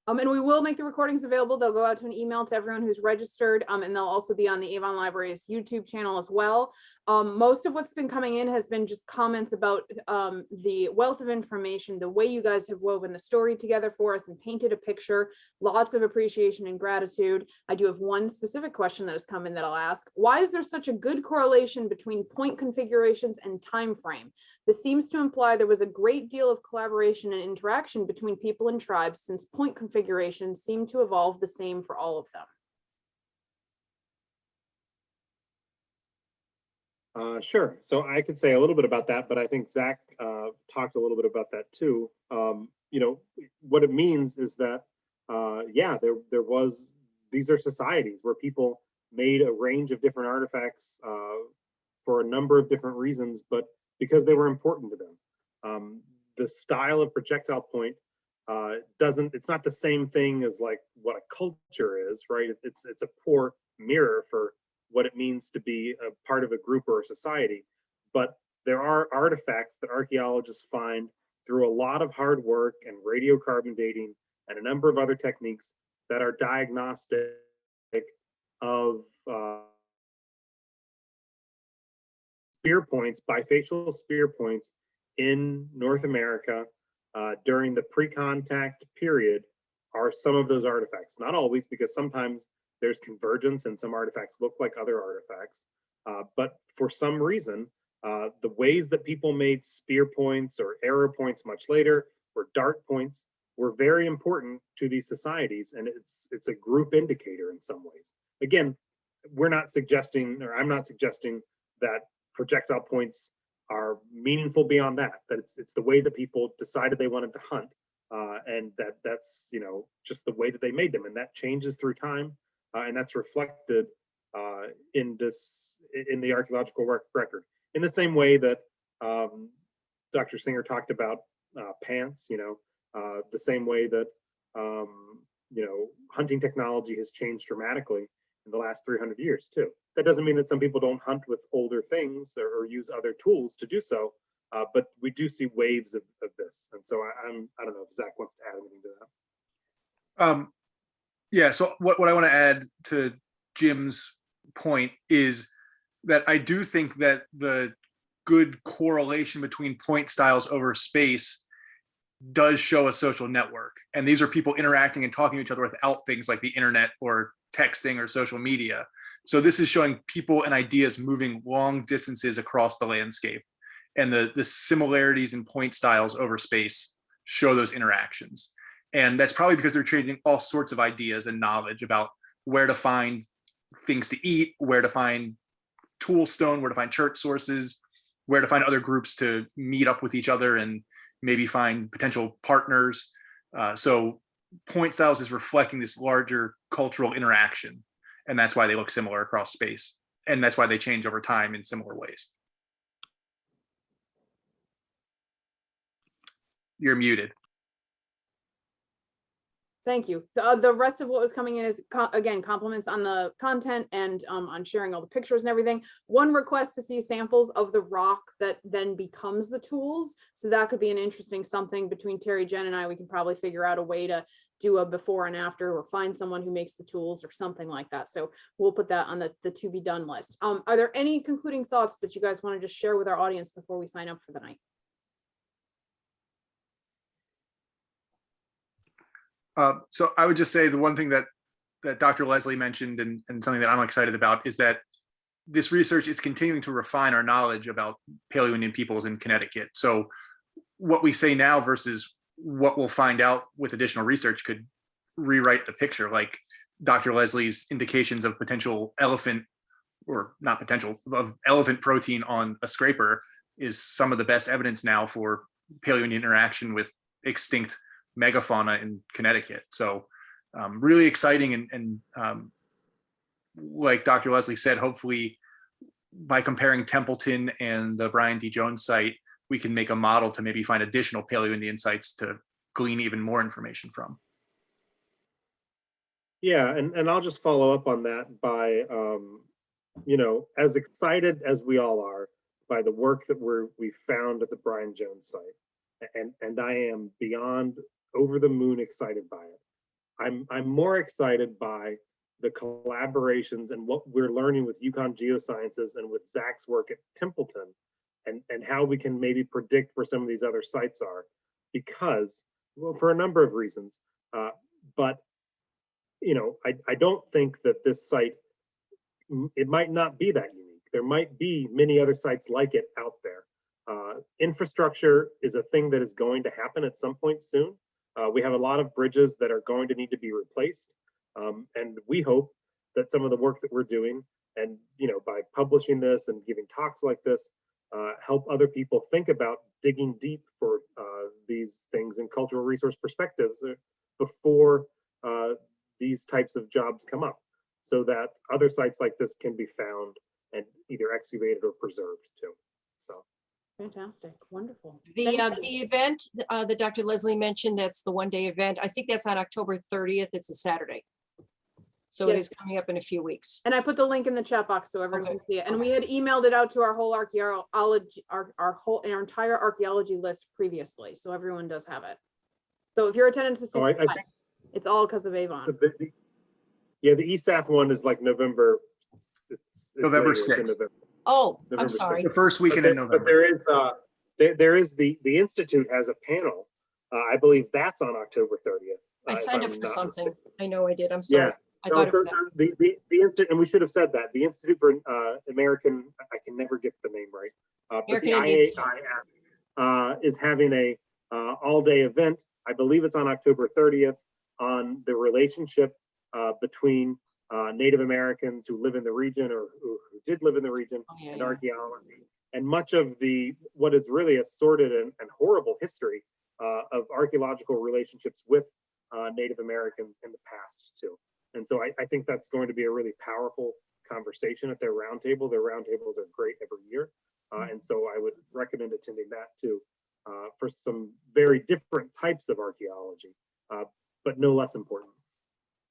And we will make the recordings available. They'll go out to an email to everyone who's registered, and they'll also be on the Avon Library's YouTube channel as well. Most of what's been coming in has been just comments about the wealth of information, the way you guys have woven the story together for us and painted a picture. Lots of appreciation and gratitude. I do have one specific question that has come in that I'll ask. Why is there such a good correlation between point configurations and time frame? This seems to imply there was a great deal of collaboration and interaction between people and tribes, since point configurations seem to evolve the same for all of them. Sure. So I could say a little bit about that, but I think Zach talked a little bit about that too. What it means is that, these are societies where people made a range of different artifacts for a number of different reasons, but because they were important to them. The style of projectile point it's not the same thing as like what a culture is, right? It's a poor mirror for what it means to be a part of a group or a society. But there are artifacts that archaeologists find through a lot of hard work and radiocarbon dating and a number of other techniques that are diagnostic of spear points, bifacial spear points in North America during the pre-contact period are some of those artifacts. Not always, because sometimes there's convergence and some artifacts look like other artifacts. But for some reason, the ways that people made spear points or arrow points much later, or dart points, were very important to these societies. And it's a group indicator in some ways. Again, we're not suggesting, or I'm not suggesting, that projectile points are meaningful beyond that, that it's the way that people decided they wanted to hunt, and that's just the way that they made them, and that changes through time, and that's reflected in the archaeological record, in the same way that Dr. Singer talked about pants, the same way that, hunting technology has changed dramatically in the last 300 years too. That doesn't mean that some people don't hunt with older things or use other tools to do so, but we do see waves of this. And so I don't know if Zach wants to add anything to that. Yeah, so what I want to add to Jim's point is that I do think that the good correlation between point styles over space does show a social network. And these are people interacting and talking to each other without things like the internet or texting or social media. So this is showing people and ideas moving long distances across the landscape. And the similarities in point styles over space show those interactions. And that's probably because they're trading all sorts of ideas and knowledge about where to find things to eat, where to find tool stone, where to find church sources, where to find other groups to meet up with each other and maybe find potential partners. So point styles is reflecting this larger cultural interaction. And that's why they look similar across space. And that's why they change over time in similar ways. You're muted. Thank you. The rest of what was coming in is, again, compliments on the content and on sharing all the pictures and everything. One request to see samples of the rock that then becomes the tools. So that could be an interesting something between Terry, Jen, and I. We can probably figure out a way to do a before and after, or find someone who makes the tools or something like that. So we'll put that on the to be done list. Are there any concluding thoughts that you guys want to just share with our audience before we sign up for the night? So I would just say the one thing that Dr. Leslie mentioned and something that I'm excited about is that this research is continuing to refine our knowledge about Paleo-Indian peoples in Connecticut. So what we say now versus what we'll find out with additional research could rewrite the picture, like Dr. Leslie's indications of potential elephant, or not potential, of elephant protein on a scraper is some of the best evidence now for Paleo-Indian interaction with extinct megafauna in Connecticut. So really exciting, and like Dr. Leslie said, hopefully by comparing Templeton and the Brian D. Jones site, we can make a model to maybe find additional Paleo-Indian sites to glean even more information from. Yeah, and I'll just follow up on that by, as excited as we all are by the work that we found at the Brian Jones site, and I am beyond over the moon excited by it. I'm more excited by the collaborations and what we're learning with UConn Geosciences and with Zach's work at Templeton, and how we can maybe predict where some of these other sites are, because, well, for a number of reasons. But I don't think that this site, it might not be that unique. There might be many other sites like it out there. Infrastructure is a thing that is going to happen at some point soon. We have a lot of bridges that are going to need to be replaced. And we hope that some of the work that we're doing, and by publishing this and giving talks like this, help other people think about digging deep for these things in cultural resource perspectives before these types of jobs come up, so that other sites like this can be found and either excavated or preserved too. So. Fantastic, wonderful. The event that Dr. Leslie mentioned, that's the one-day event. I think that's on October 30th. It's a Saturday. So it is coming up in a few weeks. And I put the link in the chat box so everyone can see it. And we had emailed it out to our whole archaeology, our entire archaeology list previously. So everyone does have it. So if your attendance is, I think it's all because of Avon. the ESAF one is like November. It's November later, 6th. Oh, November I'm sorry. The first weekend in November. But there is the Institute has a panel. I believe that's on October 30th. I signed up I'm for not something. mistaken. I know I did. I'm sorry. Yeah. I thought it was the Institute, and we should have said that, the Institute for American, I can never get the name right, but American the Indian IAIF is having a all-day event. I believe it's on October 30th, on the relationship between Native Americans who live in the region, or who did live in the region, and archaeology, and much of what is really a sordid and horrible history of archaeological relationships with Native Americans in the past too. And so I think that's going to be a really powerful conversation at their roundtable. Their roundtables are great every year. And so I would recommend attending that too. for some very different types of archaeology, but no less important.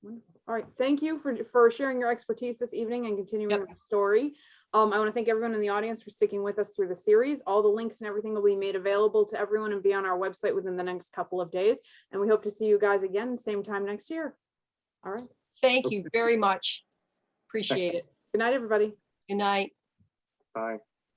Wonderful. All right, thank you for sharing your expertise this evening and continuing the story. I want to thank everyone in the audience for sticking with us through the series. All the links and everything will be made available to everyone and be on our website within the next couple of days. And we hope to see you guys again same time next year. All right. Thank you very much. Appreciate it. Good night, everybody. Good night. Bye.